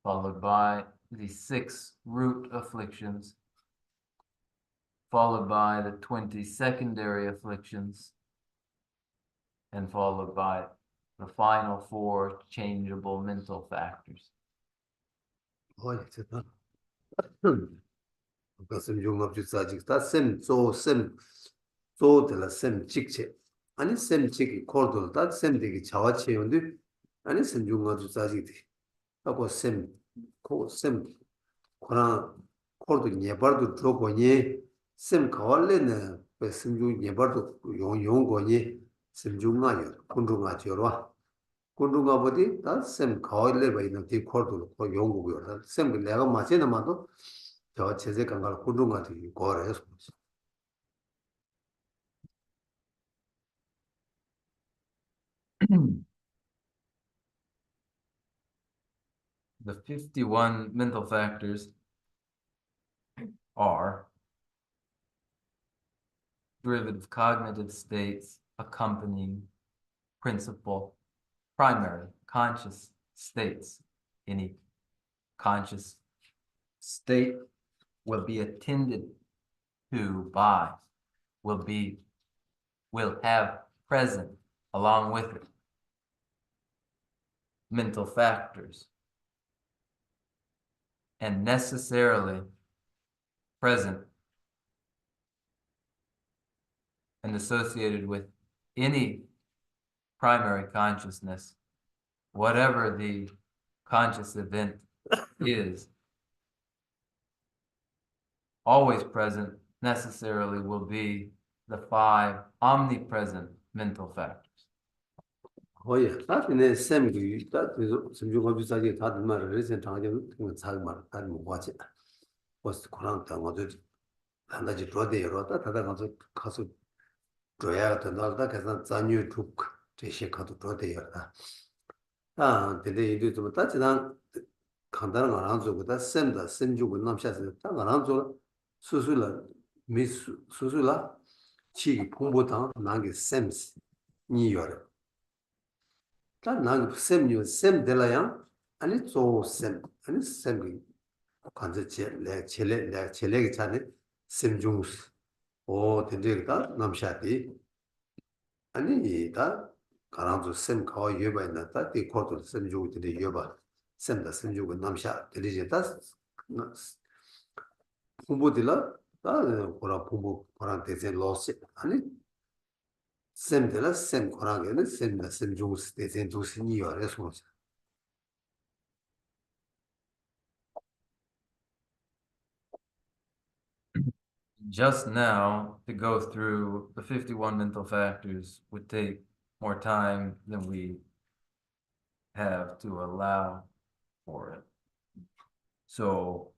followed by the 6 root afflictions, followed by the 20 secondary afflictions, and followed by the final 4 changeable mental factors. 어쨌든 그것은 용업주사직 다샘 조들라 샘 직체 아니 샘 직이 코드 다 샘되기 자와체인데 아니 샘 용업주사직이 하고 샘 코나 코드 예발도 들어보니 샘 가war레는 샘중 예발도 용거니 샘 중앙이요 군중아지요라 군중아 보디 다샘 가war레 바이는 디 코드로 용거고요 샘 내가 마치는 마도 저 제재 강갈 군중아지 거래서 The 51 mental factors are derivative cognitive states accompanying principal primary conscious states. Any conscious state will be attended to by, will have present along with it mental factors and necessarily present and associated with any primary consciousness, whatever the conscious event is, always present necessarily will be the 5 omnipresent mental factors. 예, 다들 샘기 다들 점주가 비싸게 다들 말을 레슨 장점 그거 잘 말, 다들 못 봤지. 버스 코랑 당어도 한다지 줘대요. 다다 가서 줘야 된다다 그래서 잔유 툭 제시 가도 줘대요. 근데 이제 좀 따지난 간단한 거 안 주고다 샘다 샘 주고 남샤서 딱안 줘. 수술라 미수 수술라 치 공부당 나게 샘스 니요. 다 나그 샘뉴 샘 될라야 아니 조 샘, 아니 샘이 간제 젤레 차네 샘중스 오 된데다 남샤디 아니 다 가랑도 샘 가와 예바인다 다디 코도 샘 주고 되게 예바 샘다 샘 주고 남샤 되리제다 공부들라 다 고라 공부 고라 대세 로스 아니 샘들라 샘 고라게는 샘다 샘 중스 대세 두스니요 레소스 Just now, to go through the 51 mental factors would take more time than we have to allow for it. So,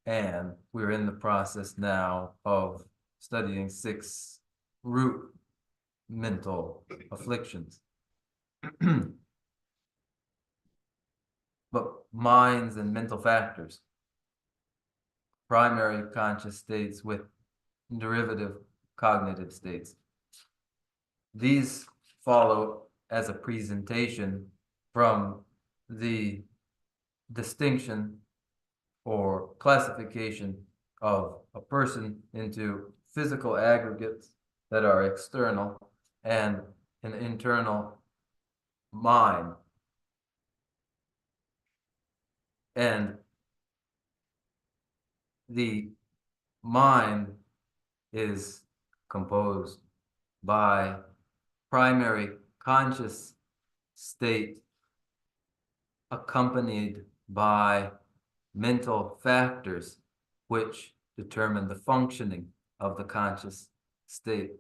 and we're in the process now of studying 6 root mental afflictions. But minds and mental factors, primary conscious states with derivative cognitive states. These follow as a presentation from the distinction or classification of a person into physical aggregates that are external and an internal mind. And the mind is composed by primary conscious state accompanied by mental factors which determine the functioning of the conscious state.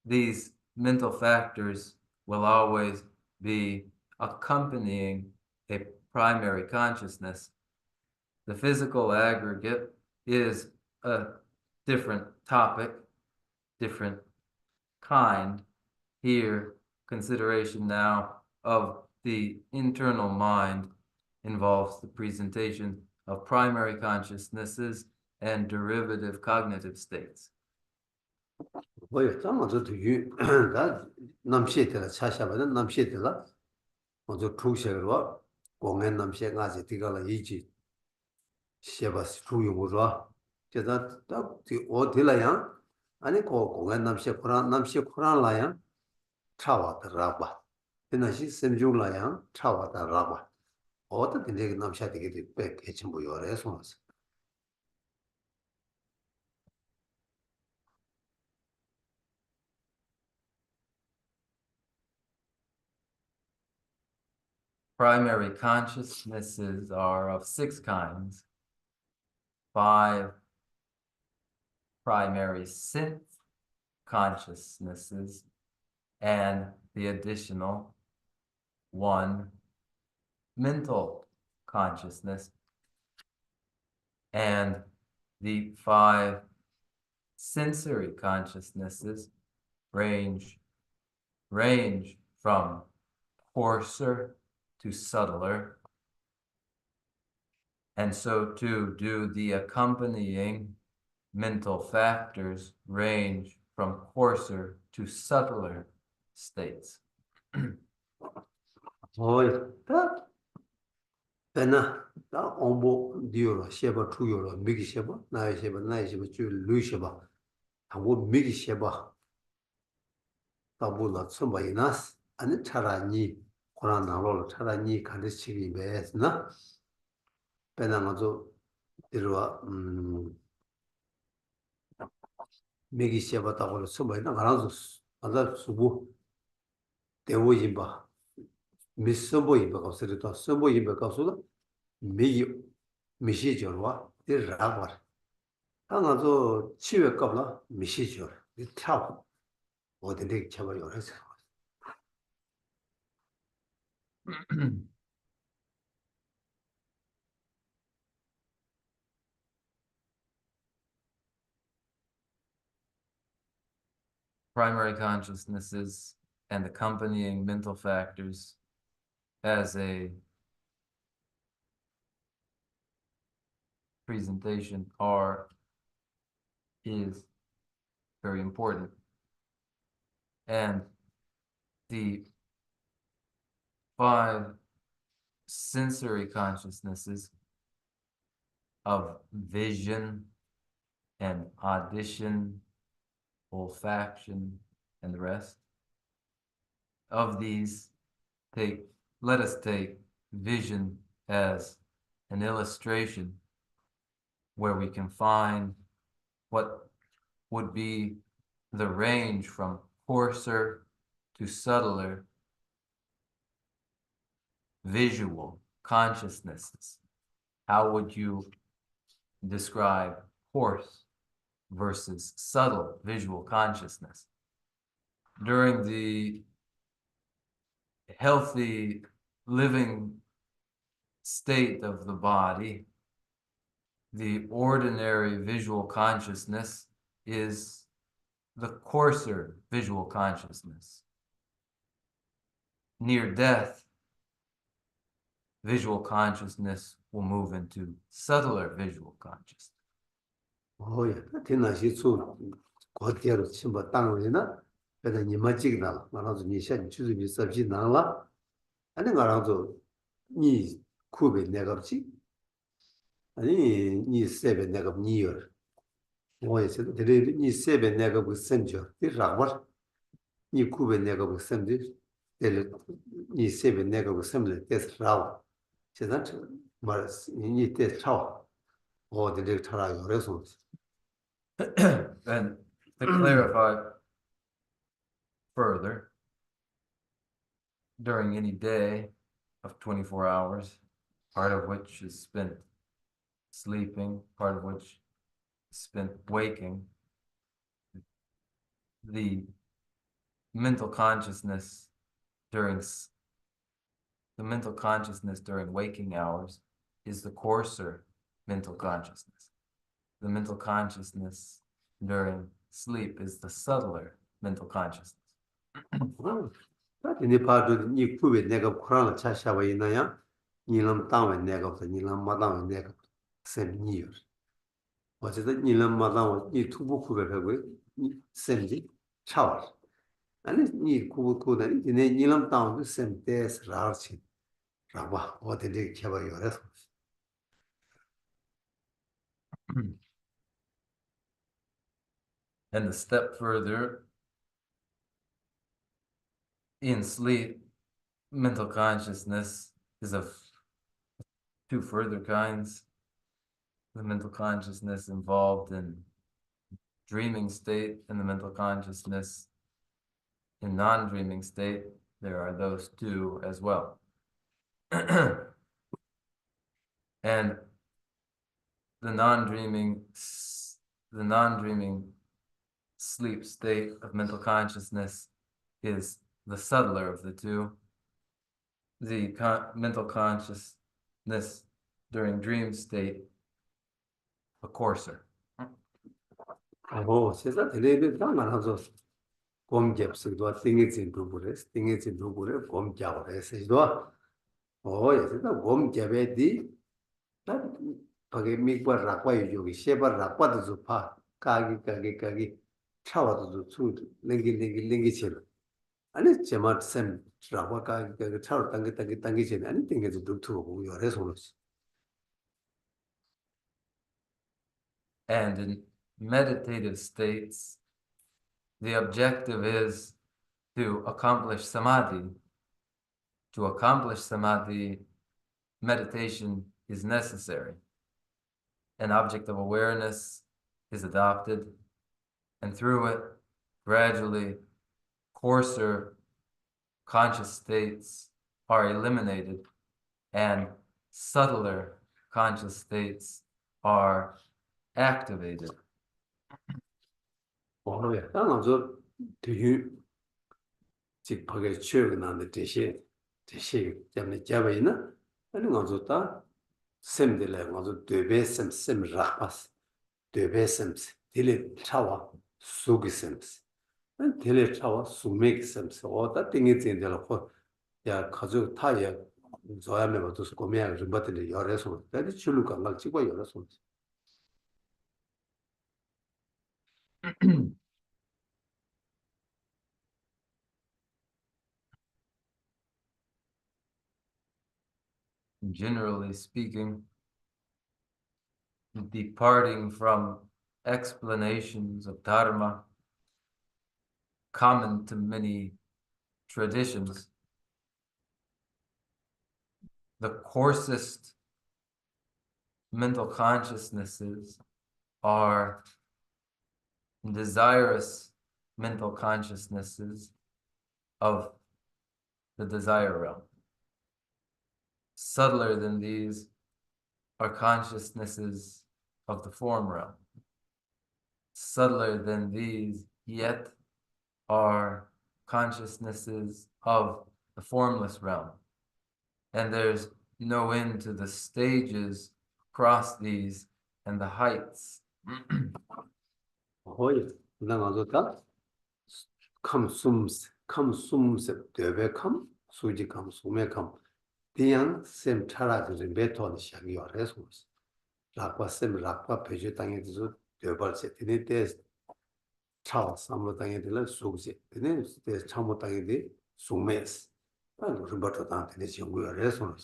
These mental factors will always be accompanying a primary consciousness. The physical aggregate is a different topic, different kind. Here, consideration now of the internal mind involves the presentation of primary consciousnesses and derivative cognitive states. 왜 잠깐만 유 나 남시에다 차샤바는 남시에다 먼저 투셔로 공연 남시에 가지 디가라 이지 셰바스 투용으로 제가 딱디 어딜라야 아니 공연 남시에 코란 남시에 코란라야 차와더라봐 근데 셈중라야 차와더라봐 어떻게 되게 남시에 되게 백 해친 요래서 Primary consciousnesses are of 6 kinds. 5 primary sense consciousnesses and the additional 1 mental consciousness, and the 5 sensory consciousnesses range from coarser to subtler, and so too do the accompanying mental factors range from coarser to subtler states. 다 배나 다 온보 디오로 셰바 투요로 미기 셰바 나이 셰바 주 루이셰바 하고 미기 셰바 다불라 첨바이나스 아니 차라니 고난 나로로 차단이 간듯이 매스나 배나가도 이리와 매기 시작했다고 숨어있나 가라서 맞아 수고 대오인바 미스보인바 가서도 선보인바 가서도 매기 미시절와 이라고 하나도 치외 겁나 미시절 이跳 어디에 쳐봐 요래서 Primary consciousnesses and accompanying mental factors as a presentation is very important. And the 5 sensory consciousnesses of vision and audition, olfaction, and the rest of these, let us take vision as an illustration where we can find what would be the range from coarser to subtler visual consciousnesses. How would you describe coarse versus subtle visual consciousness? During the healthy living state of the body, the ordinary visual consciousness is the coarser visual consciousness. Near death, visual consciousness will move into subtler visual consciousness. 오야 대나시 수 고대로 침바 땅이나 그래서 니 맞지기다 말아서 니 샤니 주주비 섭지 나라 아니 말아서 니 쿠베 내가지 아니 니 세베 내가 니어 뭐에서 데레 니 세베 내가 그 선저 이 라버 니 쿠베 내가 그 선데 데레 니 세베 내가 그 선데 데스 라워 제가 말니 데스 차워 어디를 차라요 그래서 And to clarify further, during any day of 24 hours, part of which is spent sleeping, part of which is spent waking, the mental consciousness during waking hours is the coarser mental consciousness. The mental consciousness during sleep is the subtler mental consciousness. 니 봐도 니 쿠베 내가 쿠란을 차샤와 있나야 니는 땅에 내가 없어 니는 마당에 내가 셈니어 어쨌든 니는 마당 니 투부 쿠베 하고 니 셈지 차와 아니 니 쿠부 쿠다니 니는 땅에 셈데스 라르치 라바 어디에 쳐봐 요래서 And a step further, in sleep, mental consciousness is of 2 further kinds. The mental consciousness involved in dreaming state and the mental consciousness in non-dreaming state. There are those 2 as well. And the non-dreaming sleep state of mental consciousness is the subtler of the 2. The mental consciousness during dream state, the coarser. 세상 데레데 당만하죠 곰잡스도 띵이진 부부레 띵이진 부부레 곰잡으레스도 예세다 곰잡에디 딱 거기 미과 라과요 여기 셰바 라과도 좋파 가기 차와도 주 랭기 쳐 아니 제맛 셈 라과 가기 차로 당기 쳐 아니 땡게도 두고 요래서 And in meditative states, the objective is to accomplish samadhi to accomplish samadhi, meditation is necessary. An object of awareness is adopted, and through it, gradually, coarser conscious states are eliminated, and subtler conscious states are activated. 즉 밖에 취업이 나는데 대시 때문에 잡아이나 아니 가서다 샘들에 가서 되베셈 라파스 되베셈 딜레 차와 수기셈 안 딜레 차와 수메기셈 어다 띵이 된다고 야 가족 타야 저야매 봐도 고미야 좀 받는데 열에서 근데 줄루가 막 찍고 열어서 Generally speaking, departing from explanations of dharma common to many traditions, the coarsest mental consciousnesses are desirous mental consciousnesses of the desire realm. Subtler than these are consciousnesses of the form realm. Subtler than these yet are consciousnesses of the formless realm. And there's no end to the stages across these and the heights. 거의 나가서다 컴숨스 되베컴 수지컴 수메컴 디양 셈 차라지 메토드 시작이 어려서 라과 셈 라과 배제 당에서 되벌세 되네 때 차 삼로 당에들 수지 되네 때 참모 당에들 수메스 아니 르버터 당에들 연구 어려서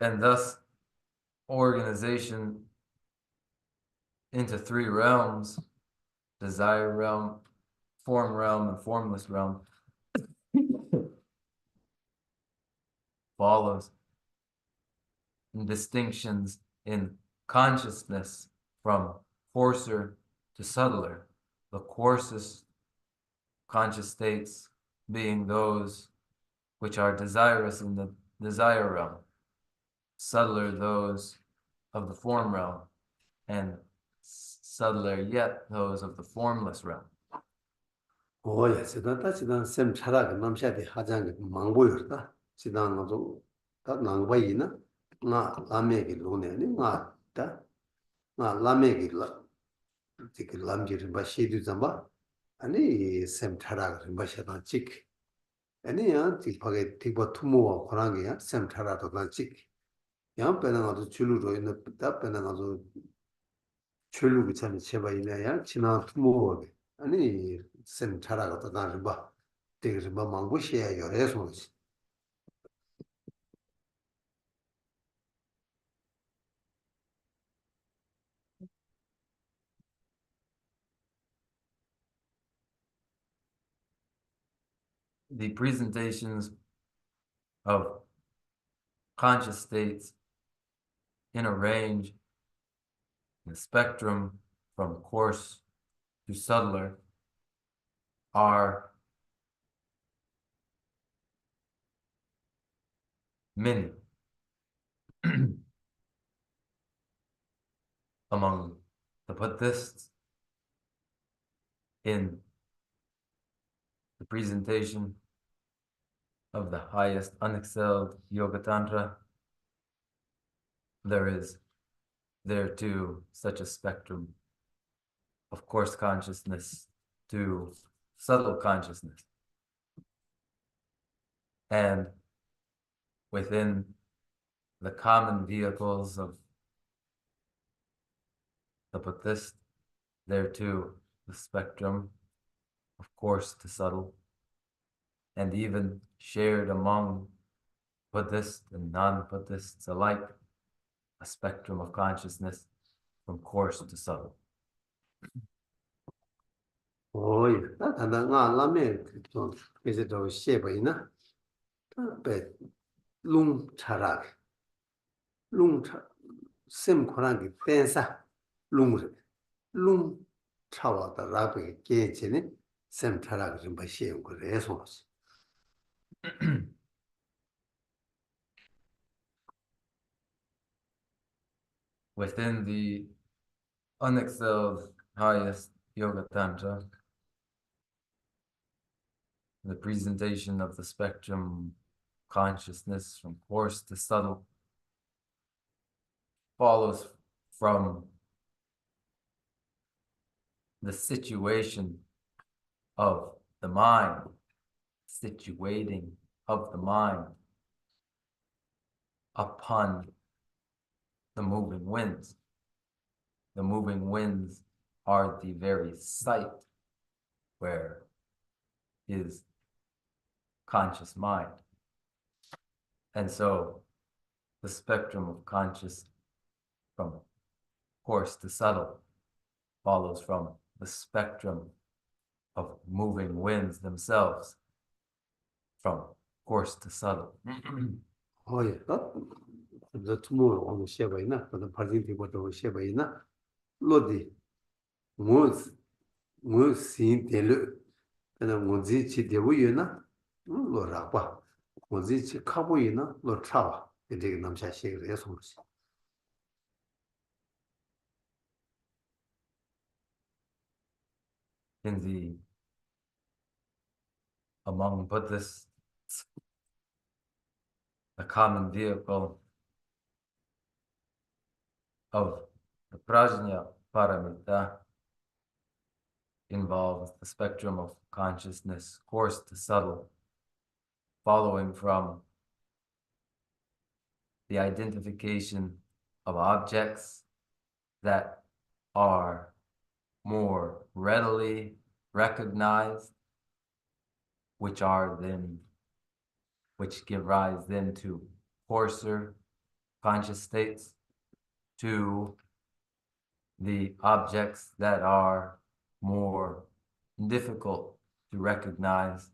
And thus, organization into three realms, desire realm, form realm, and formless realm, follows distinctions in consciousness from coarser to subtler, the coarsest conscious states being those which are desirous in the desire realm, subtler those of the form realm, and subtler yet those of the formless realm. 오야 지단 셈 차라가 남샤디 하장게 망보였다 지단 가서 다 낭바이나 나 라메기 로네니 나다 나 라메기 라 지그 람지르 바시드 잠바 아니 셈 차라가 바샤다 직 아니야 지파게 티버 투모와 고랑게야 셈 차라도 단직 양 빼는 가서 줄루로 있는 다 빼는 가서 줄루 비참이 제바 이내야 지나 투모와 아니 셈 차라가 더 나를 봐 되게 좀 망고시야 열에서 The presentations of conscious states in a range, in a spectrum from coarse to subtler, are many. Among the Buddhists, in the presentation of the highest unexcelled Yoga Tantra, there is there too such a spectrum of coarse consciousness to subtle consciousness. And within the common vehicles of the Buddhist, there too the spectrum of coarse to subtle, and even shared among Buddhists and non-Buddhists alike, a spectrum of consciousness from coarse to subtle. 오이 나타나 나 라면 좀 이제 저 셰버이나 배 룽차라 룽차 셈 코란기 댄사 룽 룽차와다 라베 게체네 셈 차라가 좀 바시엔 거래서 Within the unexcelled highest yoga tantra, the presentation of the spectrum consciousness from coarse to subtle follows from the situation of the mind, situating of the mind upon the moving winds. The moving winds are the very site where is conscious mind. And so the spectrum of conscious from coarse to subtle follows from the spectrum of moving winds themselves from coarse to subtle. 오이 저 투모 오늘 셰버이나 그 파진티 것도 셰버이나 로디 뭐 신텔 그나 뭐지 치대고이나 로라바 뭐지 치 카보이나 로차와 이게 남샤 셰그에 소시 In the among Buddhists, the common vehicle of the prajna paramita involves the spectrum of consciousness, coarse to subtle, following from the identification of objects that are more readily recognized, which give rise then to coarser conscious states, to the objects that are more difficult to recognize,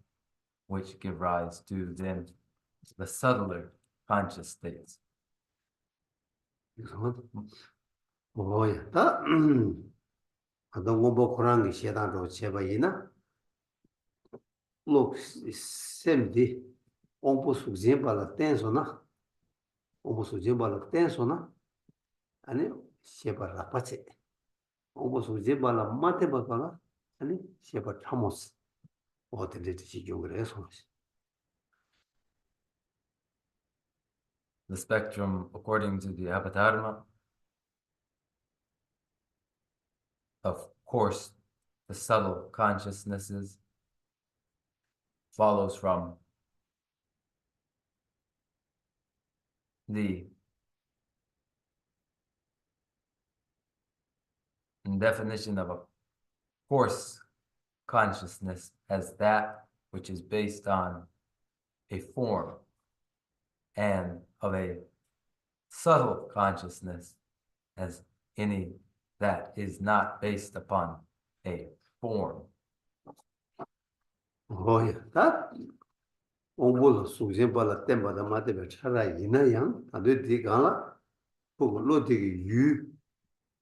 which give rise to then the subtler conscious states. 뭐야 다 어떤 뭐 그런 게 시다도 제바이나 로 셈디 옹부 수진 발라 댄소나 옹부 수진 발라 댄소나 아니 셰바라 파체 옹부 수진 발라 마테 발라 아니 셰바 타모스 어떻게 되지 요그래서 The spectrum, according to the Abhidharma, of course, the subtle consciousnesses follows from the definition of a coarse consciousness as that which is based on a form, and of a subtle consciousness as any that is not based upon a form. 뭐야 다 옹부 수진 발라 땜바다 마테 차라 이나양 아들 디가라 보고 로디기 유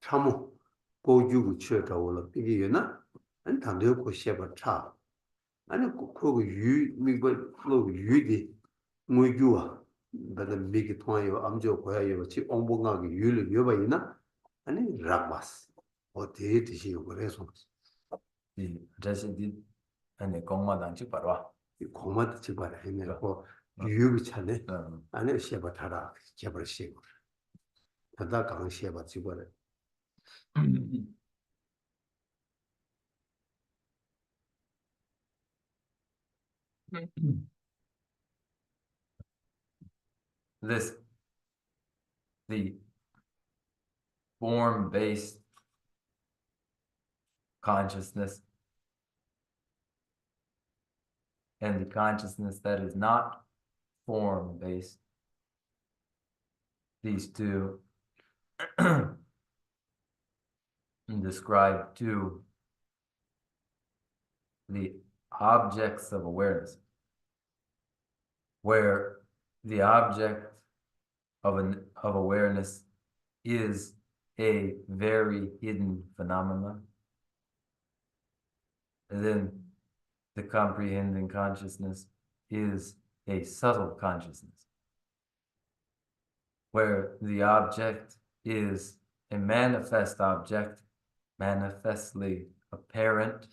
참모 고주고 쳐다올라 이게 유나 안 담대고 셰바 차 아니 그거 유 미고 로 유디 무주아 바다 미기 통하여 암조 고야요 지 옹봉하게 유를 여바이나 아니 라바스 어디 드시고 그래서 The Jesse and the Gongma Danchi Parwa. 이 고마도 지바라 했네고 유비 차네 아니 셰바 타라 셰바 셰고 다다 강 셰바 지바라 The form-based consciousness and the consciousness that is not form-based, these two describe two the objects of awareness, where the object of awareness is a very hidden phenomenon, and then the comprehending consciousness is a subtle consciousness, where the object is a manifest object, manifestly apparent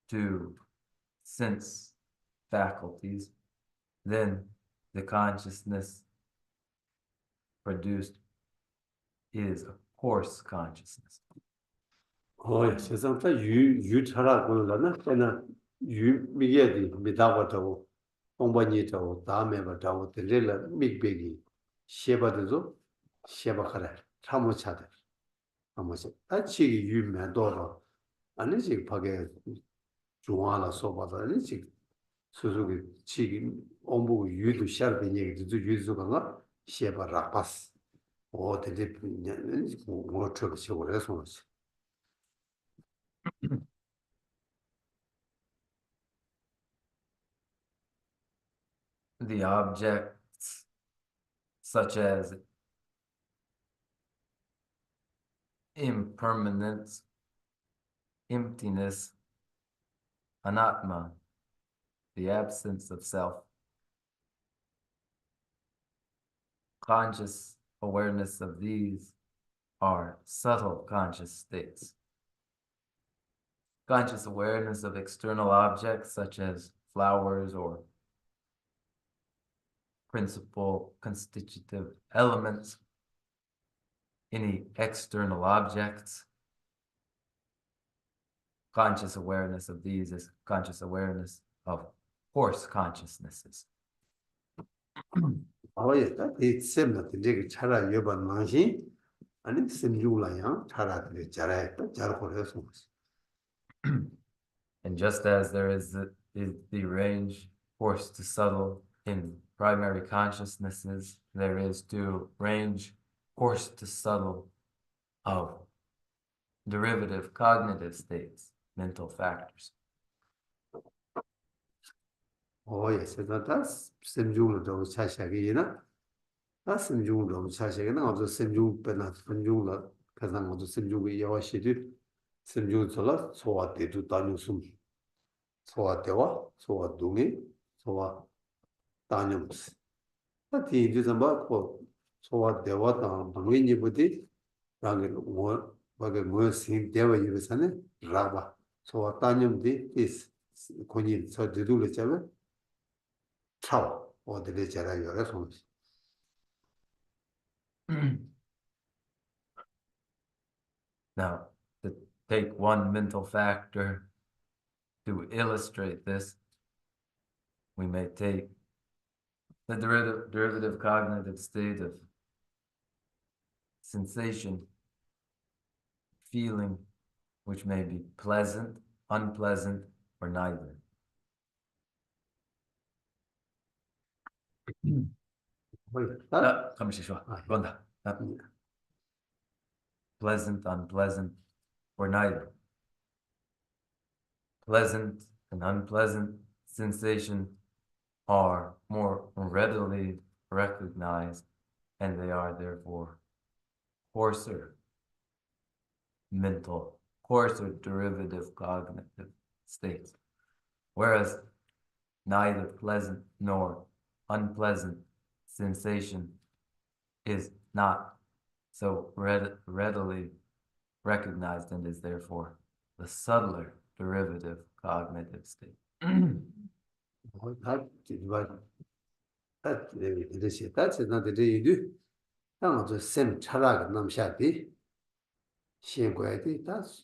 to sense faculties, then the consciousness produced is a coarse consciousness. 세상에 유차라고 그러나 때는 유 미게디 미다고도 공부니도 다음에 봐도 들릴 믹베기 셰바도 셰바카라 참모차들 아무서 아치 유면도로 아니지 밖에 중화라 소바다 아니지 수수기 치기 엄부 유도 샤르데 얘기도 유도가 셰바라파스 어디에 뭐 저거 그래서 The objects such as impermanence, emptiness, anatma, the absence of self, conscious awareness of these are subtle conscious states. Conscious awareness of external objects such as flowers or principal constitutive elements, any external objects. Conscious awareness of these is conscious awareness of coarse consciousnesses. 아와였다. 이 셈나 되게 차라 여반 망신 아니 셈줄라야 차라들 잘했다. 잘 걸어서. And just as there is the range coarse to subtle in primary consciousnesses, there is to range coarse to subtle of derivative cognitive states, mental factors. yes, that's 셈줄로 차샤기나. 다 셈줄로 차샤기나 어저 셈줄 빼나 셈줄로 가장 어저 셈줄이 여와시디 셈줄로 소화대도 다뉴숨 소화대와 소화동이 소화 다뉴스. 이 이제 뭐 소화대와 다 방위니부디 라게 뭐 뭐게 뭐신 대와 이베사네 라바 소화 다뉴디 is 권이 저 되돌려 잡아 차오 어디를 잘해요 그래서 Now, to take one mental factor to illustrate this, we may take the derivative cognitive state of sensation, feeling, which may be pleasant, unpleasant, or neither. Pleasant, unpleasant, or neither. Pleasant and unpleasant sensation are more readily recognized, and they are therefore coarser mental, coarser derivative cognitive states. Whereas neither pleasant nor unpleasant sensation is not so readily recognized and is therefore the subtler derivative cognitive state. that's another day you do. Now the same charag nam shati. She guide that's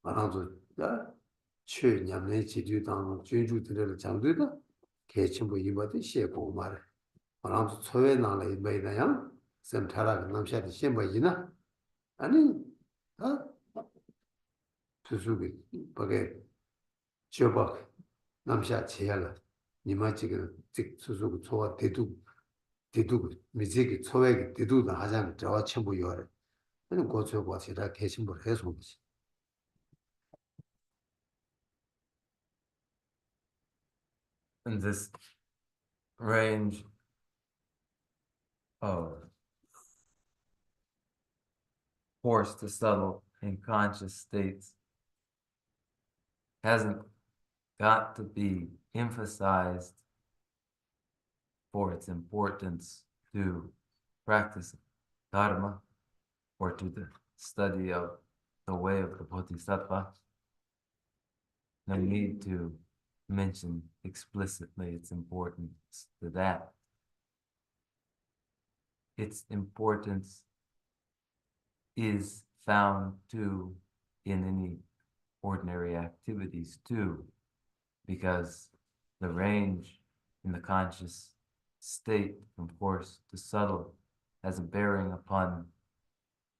another that chun yamne chidu down junju to the chanduda. Ketchum yibati she go mar. Around Soe Nala by the young, some charag nam shati shemba and Suzuki, Pagay, Chobak, Namsha Chiala, Nimachigan, Suzuki, Soa, Tidu, Miziki, Soeg, Tidu, the Hazan, Jawa Chimbu Yore, and go to what it had Kashimbo Heswoods. And this range of coarse to subtle in conscious states hasn't got to be emphasized for its importance to practice dharma or to the study of the way of the Bodhisattva. No need to mention explicitly its importance to that. Its importance is found too in any ordinary activities too, because the range in the conscious state from coarse to subtle has a bearing upon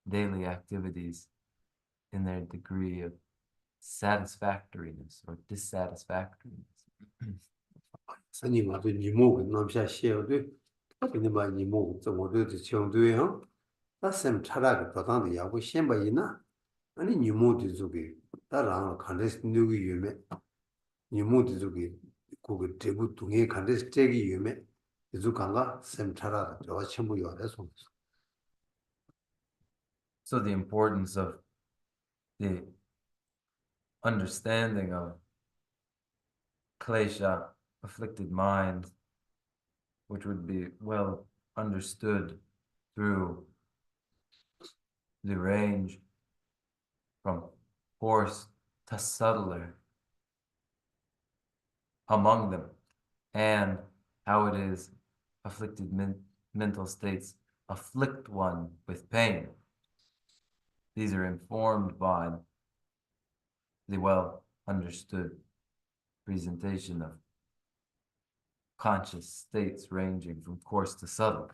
daily activities in their degree of satisfactoriness or dissatisfactoriness. 生意嘛，对你木跟那下写对，给你把你木这我对的相对啊，那什差那个不当的也会先把一那，那你木的就给，当然了，看的是那个月面，你木的就给，这个这部东西看的是这个月面，就刚刚什差那个，主要全部要来说。So the importance of the understanding of klesha, afflicted mind, which would be well understood through the range from coarse to subtler among them, and how it is afflicted mental states afflict one with pain. These are informed by the well understood presentation of conscious states ranging from coarse to subtle.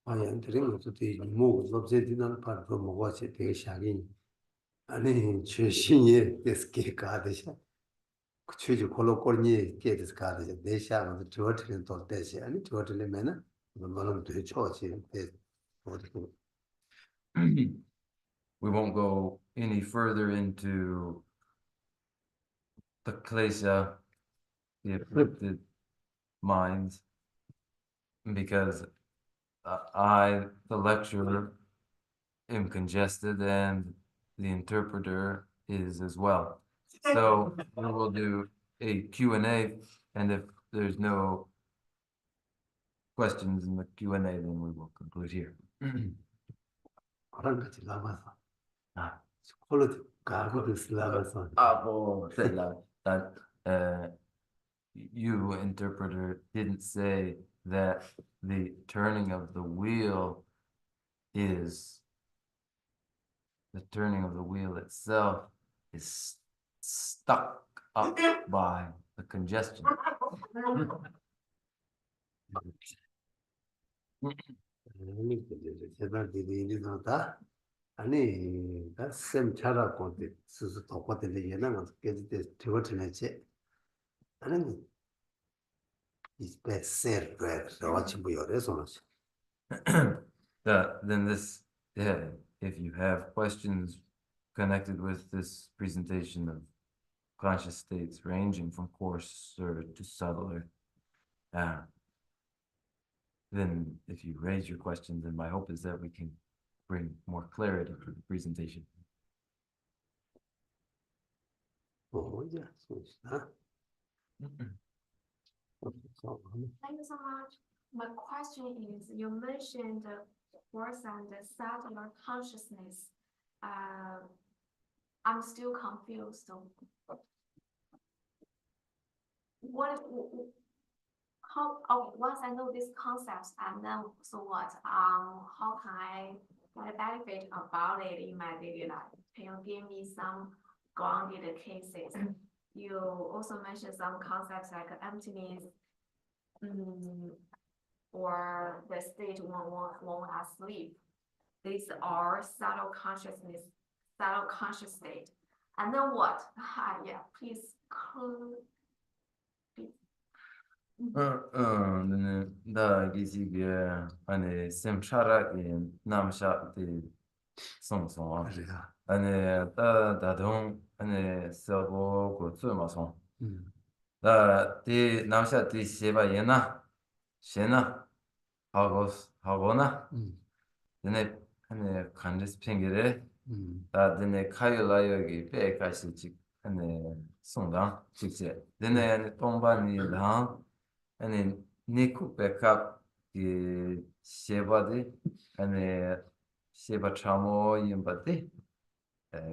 哎呀，这个就对木做这地方把这木我去这个下给你，啊，你去新业这是给干的些，去就可能过年给的是干的些，那下我这这里到这些，你这里面呢，我们对超些对，我这个。We won't go any further into the klesha, the afflicted minds, because I, the lecturer, am congested and the interpreter is as well. So we will do a Q&A, and if there's no questions in the Q&A, then we will conclude here. That you, interpreter, didn't say that the turning of the wheel itself is stuck up by the congestion. 아니, 다 셈차라 건데 스스 똑같은데 얘는 깨지대 되거든지. 아니, 이 베셀 그래. 저같이 뭐여래서. Then this, if you have questions connected with this presentation of conscious states ranging from coarser to subtler, then if you raise your questions, then my hope is that we can bring more clarity to the presentation. Oh, yeah. Thank you so much. My question is, you mentioned the force and the subtler consciousness. I'm still confused. Once I know these concepts, and then so what? How can I get a benefit about it in my daily life? Can you give me some grounded cases? You also mentioned some concepts like emptiness, or the state when we are asleep. These are subtle conscious state. And then what? Yeah, please. Da gizige ane semchara in namsha de song song ane da dong ane sabo go zu ma song 第拿下第写吧耶呐，写呢，好过呢，근데 간지 핑계래 근데 카요라요기 배가시지 근데 송당 직제 근데 동반이랑 근데 니쿠 백업 이 셰바데 근데 셰바 차모 임바데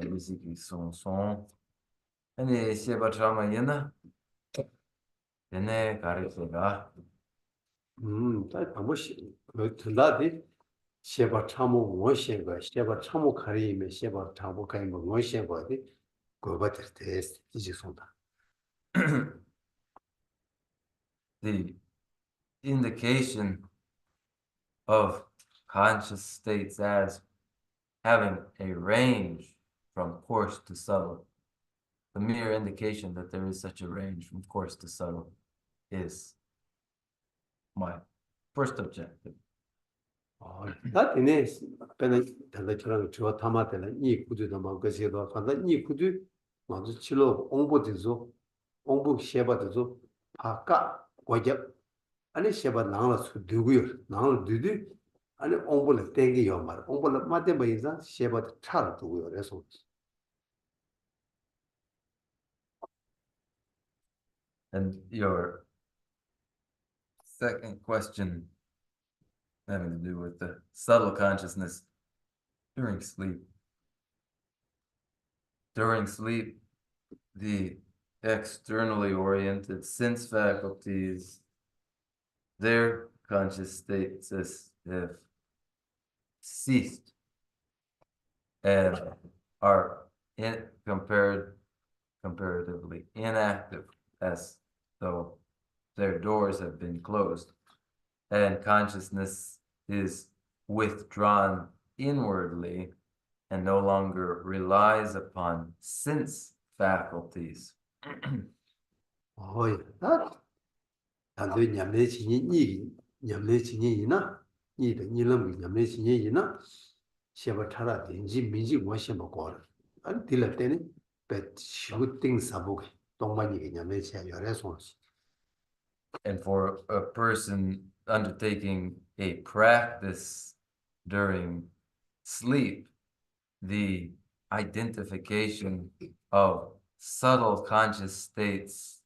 미지기 송송 근데 셰바 차모 얘나 얘네 가르쳐가 다 방법이 들라디 셰바 참모 원셰가 셰바 참모 가리면 셰바 참모 가리면 원셰바디 그거들 테스트 이제 손다. the indication of conscious states as having a range from coarse to subtle. The mere indication that there is such a range from coarse to subtle is my first objective. 나 되네. 배는 달라처럼 저 담아들은 이 구두도 막 그세도 간다. 이 구두 먼저 치료 공부되죠. 공부 셰바되죠. 아까 과제 아니 셰바 나가서 두고요. 나가서 두두 아니 공부를 땡기요 말. 공부를 맞대 보이자 셰바 차를 두고요. 그래서 And your second question having to do with the subtle consciousness during sleep. During sleep, the externally oriented sense faculties, their conscious states have ceased and are comparatively inactive, as though their doors have been closed, and consciousness is withdrawn inwardly and no longer relies upon sense faculties. 나 단도 냠내 진이 이 냠내 진이나 이도 니lâm 냠내 진이나 셰바 차라 된지 민지 뭐시 먹고 안 딜을 때는 배 슈팅 사보게 동반이 냠내 치 열에서 And for a person undertaking a practice during sleep, the identification of subtle conscious states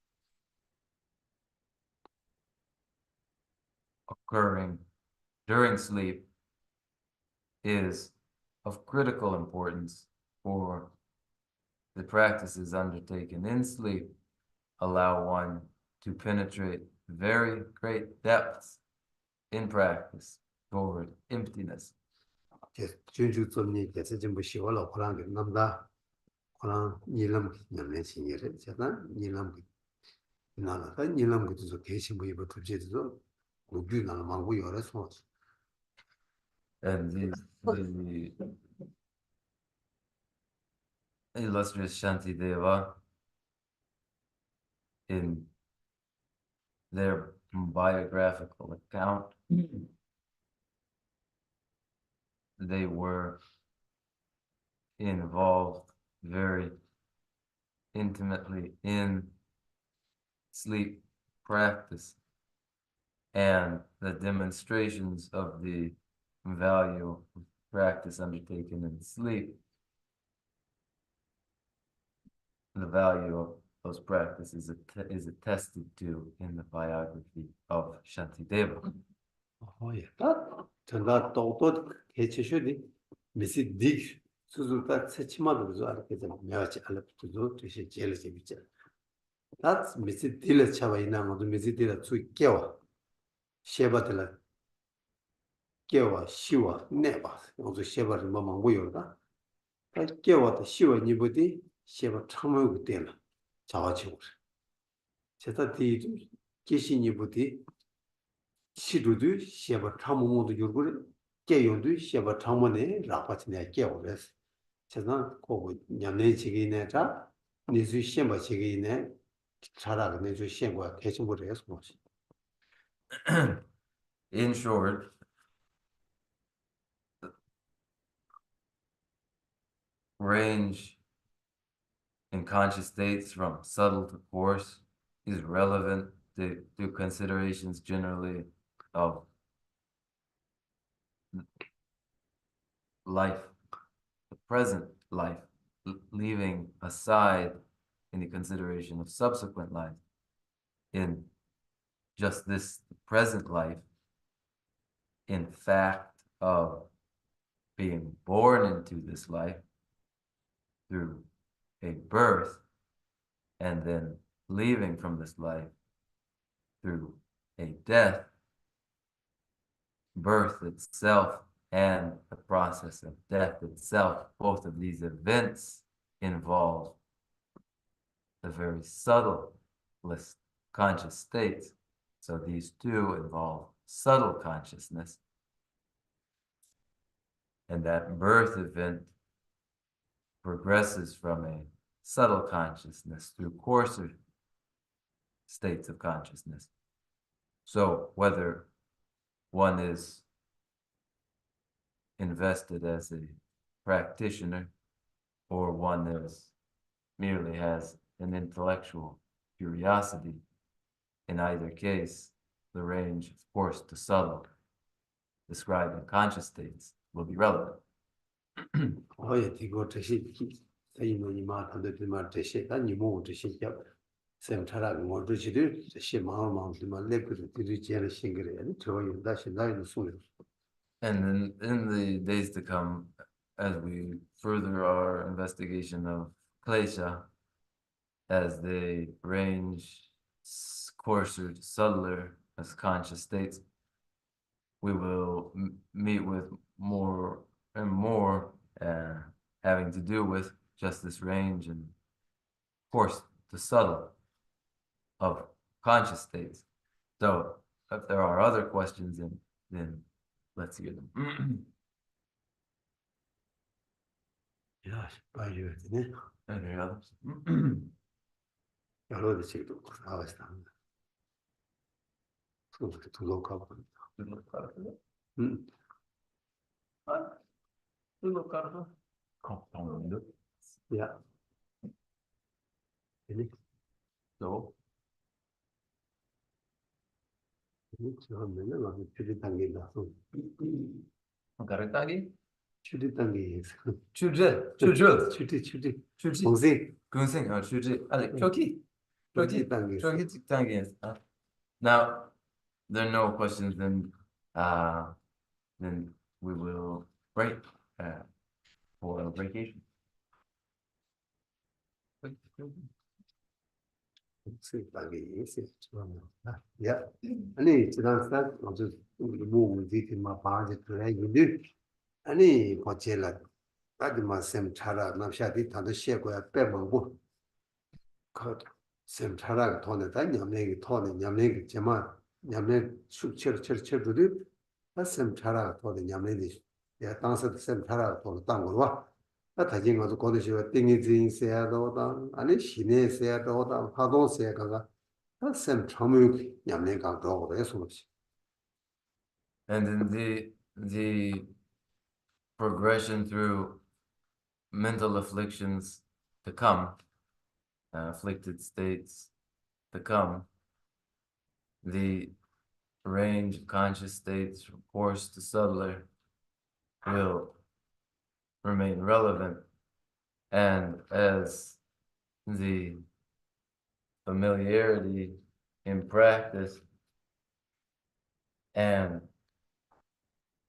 occurring during sleep is of critical importance, for the practices undertaken in sleep allow one to penetrate very great depths in practice toward emptiness. 준주 좀니 계속 좀 보시고라 그런 게 남다 그런 니lâm 냠내 진이를 제가 니lâm 나라가 니lâm 그도 계시 뭐 이거 두제도 고규나 망고 열어서 And the illustrious Shantideva, in their biographical account, they were involved very intimately in sleep practice, and the demonstrations of the value of practice undertaken in sleep, the value of those practices is attested to in the biography of Shantideva. 전다 또또 개체슈디 미시 딕 수수다 세치마도 그저 알게 좀 매하지 알았도 뜻이 제일 재밌지. 다 미시 딜을 차와 있는 것도 미시 딜을 주 깨워. 셰바들 깨워 시와 내봐. 그래서 셰바를 뭐 망고 요다. 다 깨워도 시와 니부디 셰바 참고 되나. 자와치고. 제가 뒤 계시니부디 시도도 셰바 참모도 요구를 깨요도 셰바 참모네 라파치네 깨오레스 제가 거기 냠내지기네자 니수 셰바 지기네 차라가 내주 셰바 대신부를 해서 뭐지 In short, range in conscious states from subtle to coarse is relevant to considerations generally of life, the present life, leaving aside any consideration of subsequent life. In just this present life, in fact of being born into this life through a birth and then leaving from this life through a death, birth itself and the process of death itself, both of these events involve the very subtlest conscious states. So these two involve subtle consciousness. And that birth event progresses from a subtle consciousness through coarser states of consciousness. So whether one is invested as a practitioner or one is merely has an intellectual curiosity, in either case, the range of coarse to subtle describing conscious states will be relevant. And in the days to come, as we further our investigation of klesha, as they range coarser to subtler as conscious states, we will meet with more and more having to do with just this range and coarse to subtle of conscious states. So if there are other questions, then let's hear them. Yeah, Any others? Yeah. So, Karitagi? Chudre. Gunsing, Choki. Tangi. Now, there are no questions, then we will break for a vacation. Yeah. 아니 지난달 어제 뭐 우리 마 바지 그래 이들 아니 거절라 아주마 샘 차라 남샤디 다도 셰고야 빼먹고 그샘 차라 돈에 다 냠내기 돈에 냠내기 제마 냠내 숙처처처들이 샘 차라 돈에 냠내기 야 당서 샘 차라 돈에 땅으로 와 다진 것도 거기서 땡이 진세야 도다 아니 신의 세야 도다 파동 세야가 샘 처음에 냠내가 도고 해서 And in the progression through mental afflictions to come, afflicted states to come, the range of conscious states from coarse to subtler will remain relevant. And as the familiarity in practice and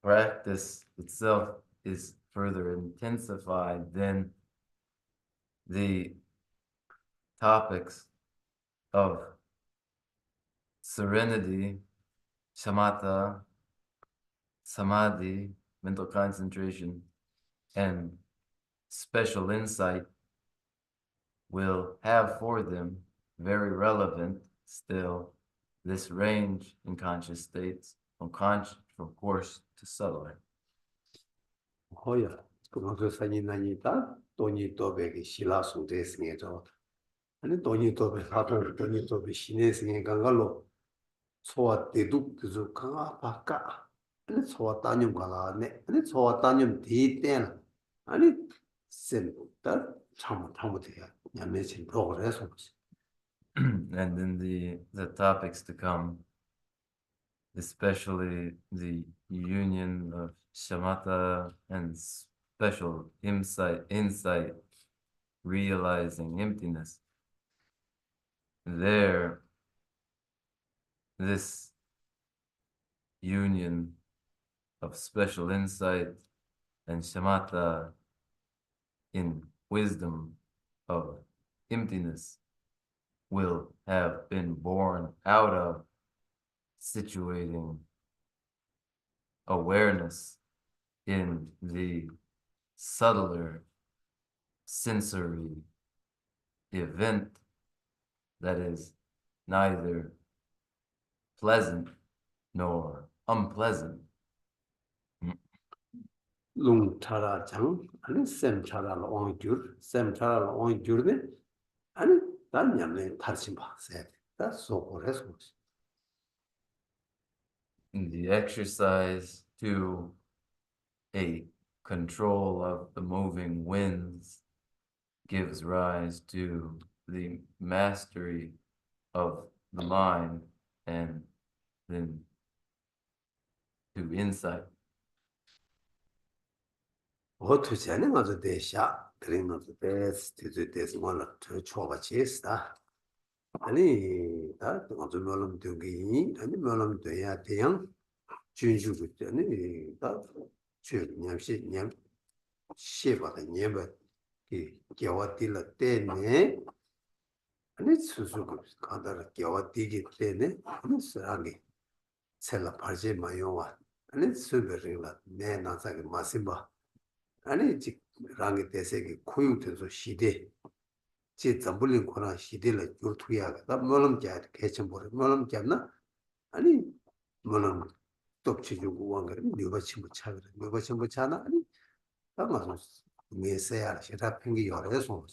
practice itself is further intensified, then the topics of serenity, shamatha, samadhi, mental concentration, and special insight will have for them very relevant still this range in conscious states from coarse to subtler. 호야 그것도 사진나니다 돈이 또백이 실라수 됐으니까 아니 돈이 또백 하도 돈이 또백 신내승에 간걸로 소화 대둑 그저 강아 바까 아니 소화 따님 가라네 아니 소화 따님 뒤때는 아니 센다 참 돼야 냠내진 프로그레스 and in the topics to come, especially the union of shamatha and special insight, realizing emptiness. There, this union of special insight and shamatha in wisdom of emptiness will have been born out of situating awareness in the subtler sensory event that is neither pleasant nor unpleasant. Lung chara chang, and sem chara on jur, sem chara on jurde, and that yamle tarsimba said. That's so correct. In the exercise to a control of the moving winds gives rise to the mastery of the mind and then to insight. 어투 전에 가서 대샤 그리면서 대스 대스 뭐라 저 초가 제스다 아니 다 어떤 말로 되기 아니 말로 돼야 돼요 준주고 때문에 다 주냠시 냠 시바다 냠바 이 겨와딜라 때네 아니 수수고 가다라 겨와디기 때네 아니 사랑이 셀라 파제 마요와 아니 수베르라 내 나사게 마심바 아니 지 랑게 대세기 고유돼서 시대 제 잠불린 거나 시대를 요투야 나 뭐는 게 개천 버려 뭐는 게나 아니 뭐는 똑치 주고 왕가 누가 친구 차그래 누가 친구 차나 아니 아마서 메세야 시다 핑기 열어서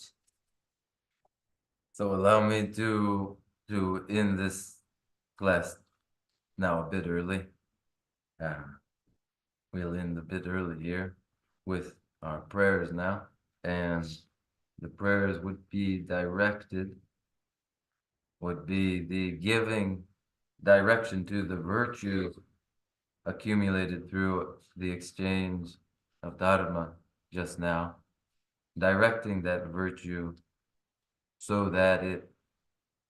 So allow me to end this class now a bit early. We'll end a bit early here with our prayers now, and the prayers would be the giving direction to the virtue accumulated through the exchange of dharma just now, directing that virtue so that it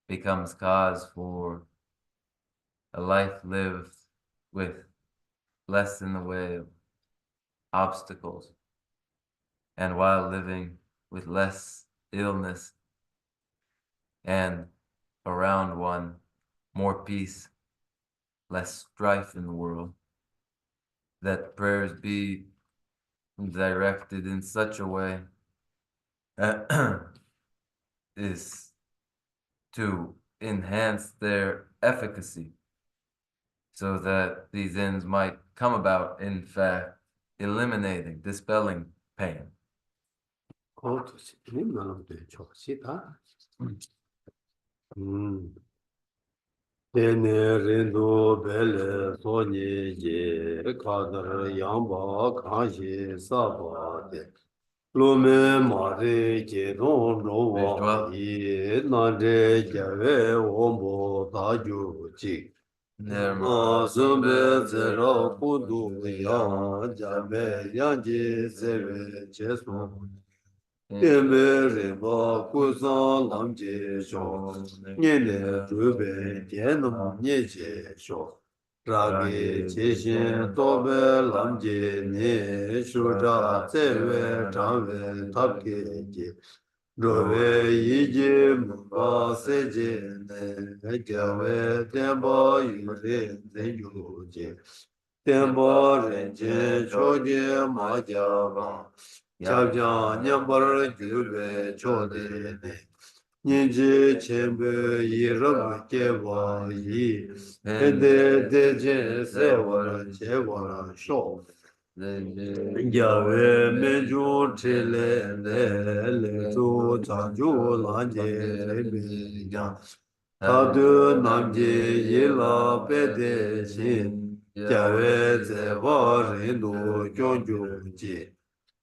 becomes cause for a life lived with less in the way of obstacles, and while living with less illness and around one more peace, less strife in the world, that prayers be directed in such a way is to enhance their efficacy so that these ends might come about, in fact, eliminating, dispelling pain. 어투 님 말로 돼 좋시다 데네르도 벨레 소니제 카더 양바 카시 사바데 로메 마레 제동 로와 이 나데 자베 옴보 다주지 아즈베 제로 쿠두야 자베 양제 제베 제소 데베레 바 쿠산 남제쇼 녜네 두베 데노 녜제쇼 라게 제신 도베 람제네 슈다 제베 장베 탑게제 로베 이제 무바세제네 겨베 템보 유레 데유제 템보 렌제 조제 마자바 잡자 냠벌 규베 조데네 닌지 쳔베 이름 깨와이 엔데 데제 세월 제월 쇼 야외 메주 텔레 조 자주 란제 레비야 다드 남제 일라 베데신 야외 제버린도 존조지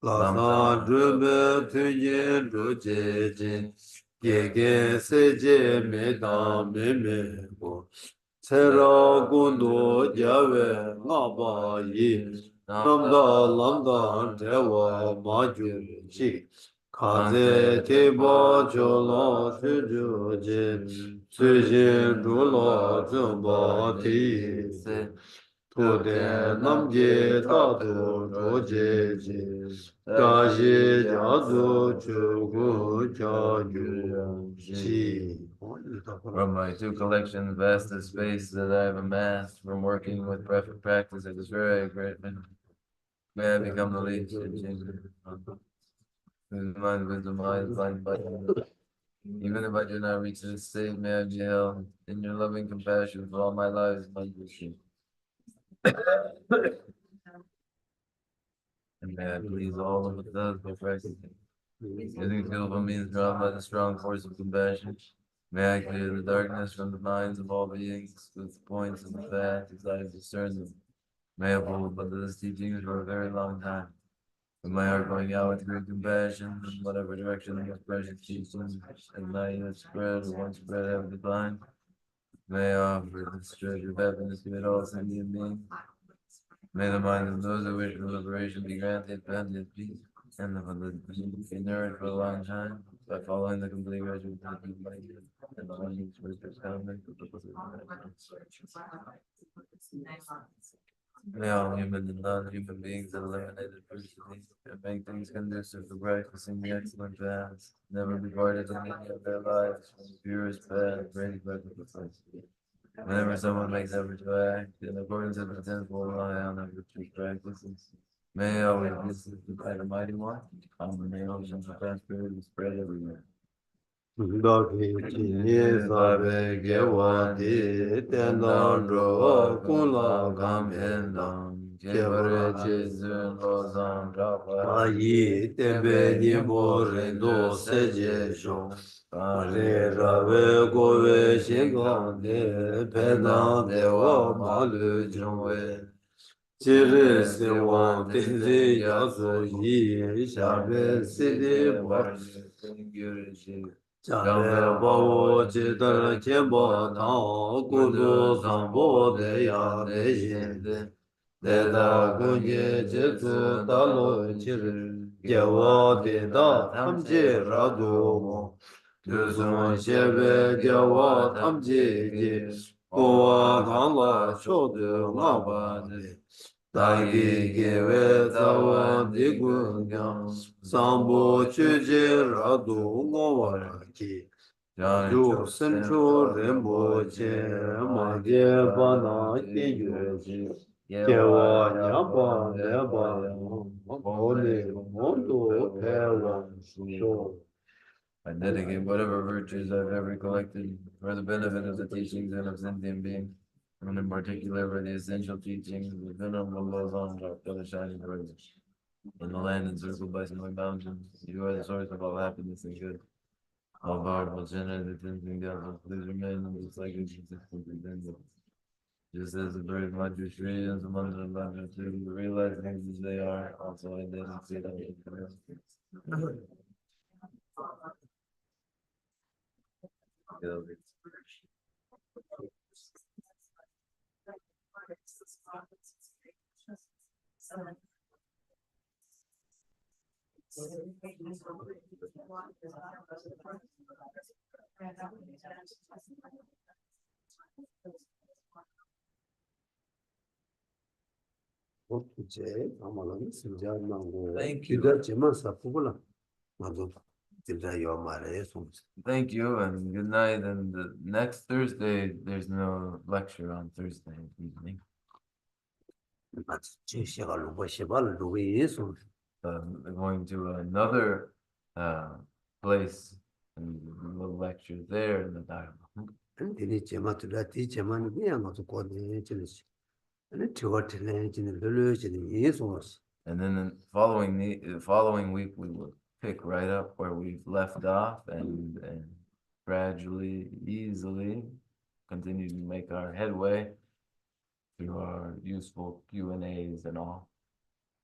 라사 드베 트제 조제진 Gege seje me dam me me go. Sera gundo jave ngaba yi. Namda lamda dewa maju chi. Kaze teba chola suju je. Sujin rula zumba ti se. Tode namje tatu roje je. Gaji jazu chugu jaju chi. From my two collections, vast the space that I have amassed from working with perfect practice, it is very great. May I become the least mind, wisdom, eyes, blind, body. Even if I do not reach this state, may I be held in your loving compassion for all my lives, my wishes. And may I please all of it does by practicing. Using skillful means drawn by the strong force of compassion. May I clear the darkness from the minds of all beings with the points of the path as I discern them. May I hold but those teachings for a very long time. With my heart going out with great compassion in whatever direction the most precious teachings and light have spread or once spread have declined. May I offer this treasure of happiness to all sentient beings. May the minds of those who wish for liberation be granted peace, and the be nourished for a long time by following the complete regimen of the light and the wonders which is coming. May all human and non-human beings eliminate adversity and make things conducive for practicing the excellent paths, never be parted in any of their lives from the purest path, raised by the Professor. Whenever someone makes effort to act in accordance with the tenfold lie on of virtue practices, may always be assisted by the mighty one. Common the oceans of prosperity spread everywhere. Dāki jīni sāpe gewa di tendān rō kūla kāmyendān kebare chizun lōzān āyī tēmbē nīmbō rindō sēje shō ārē rāvē gōvē shīngān dē pēdān dēwā mālū jōngwē Chiri sīwān tēnzī yāsō yī shābē sīdī bār Chāre bāwō chidara kēmbā tāng kūdō sāmbō dēyā dēshīn dēdā gōngyē chētsū tālō chīrī gyāwā dēdā tamchē rādō mō tūsōng shēbē gyāwā tamchē gī kōwā kānglā chōdō ngāwā dē Dāgī gēwē tāwā dīgū gyāng sāmbō chūjē rādō ngōwā rākī Yāchū sēnchū rēmbō chē mā gē bānā kēyō jī Kēwā nyāmbā nēbā ngōne ngōndō pēwā shō I dedicate whatever virtues I've ever collected for the benefit of the teachings and of sentient beings, and in particular for the essential teachings of the venerable Lozan of the shining rose. In the land encircled by snowy mountains, you are the source of all happiness and good. All powerful sinners, the cleansing devils, please remain in this like consistent within them. Just as the bird Madhu Shri and the mother of Bhagavad Gita realize things as they are, also I dedicate them. 이제 아마는 심장나고 Thank you. 기다 제만 사쁘구나 나도 진짜 요 말에 좀 Thank you and good night. And the next Thursday, there's no lecture on Thursday evening. 맞지 제시가 로봇시발 로이에서 We're going to another place and we'll lecture there in the dialogue. 근데 제마들라 디 제만 그냥 가서 거기 지르시 근데 저한테는 지는 늘려지는 예소 And then the following week, we will pick right up where we've left off and gradually, easily continue to make our headway through our useful Q&As and all.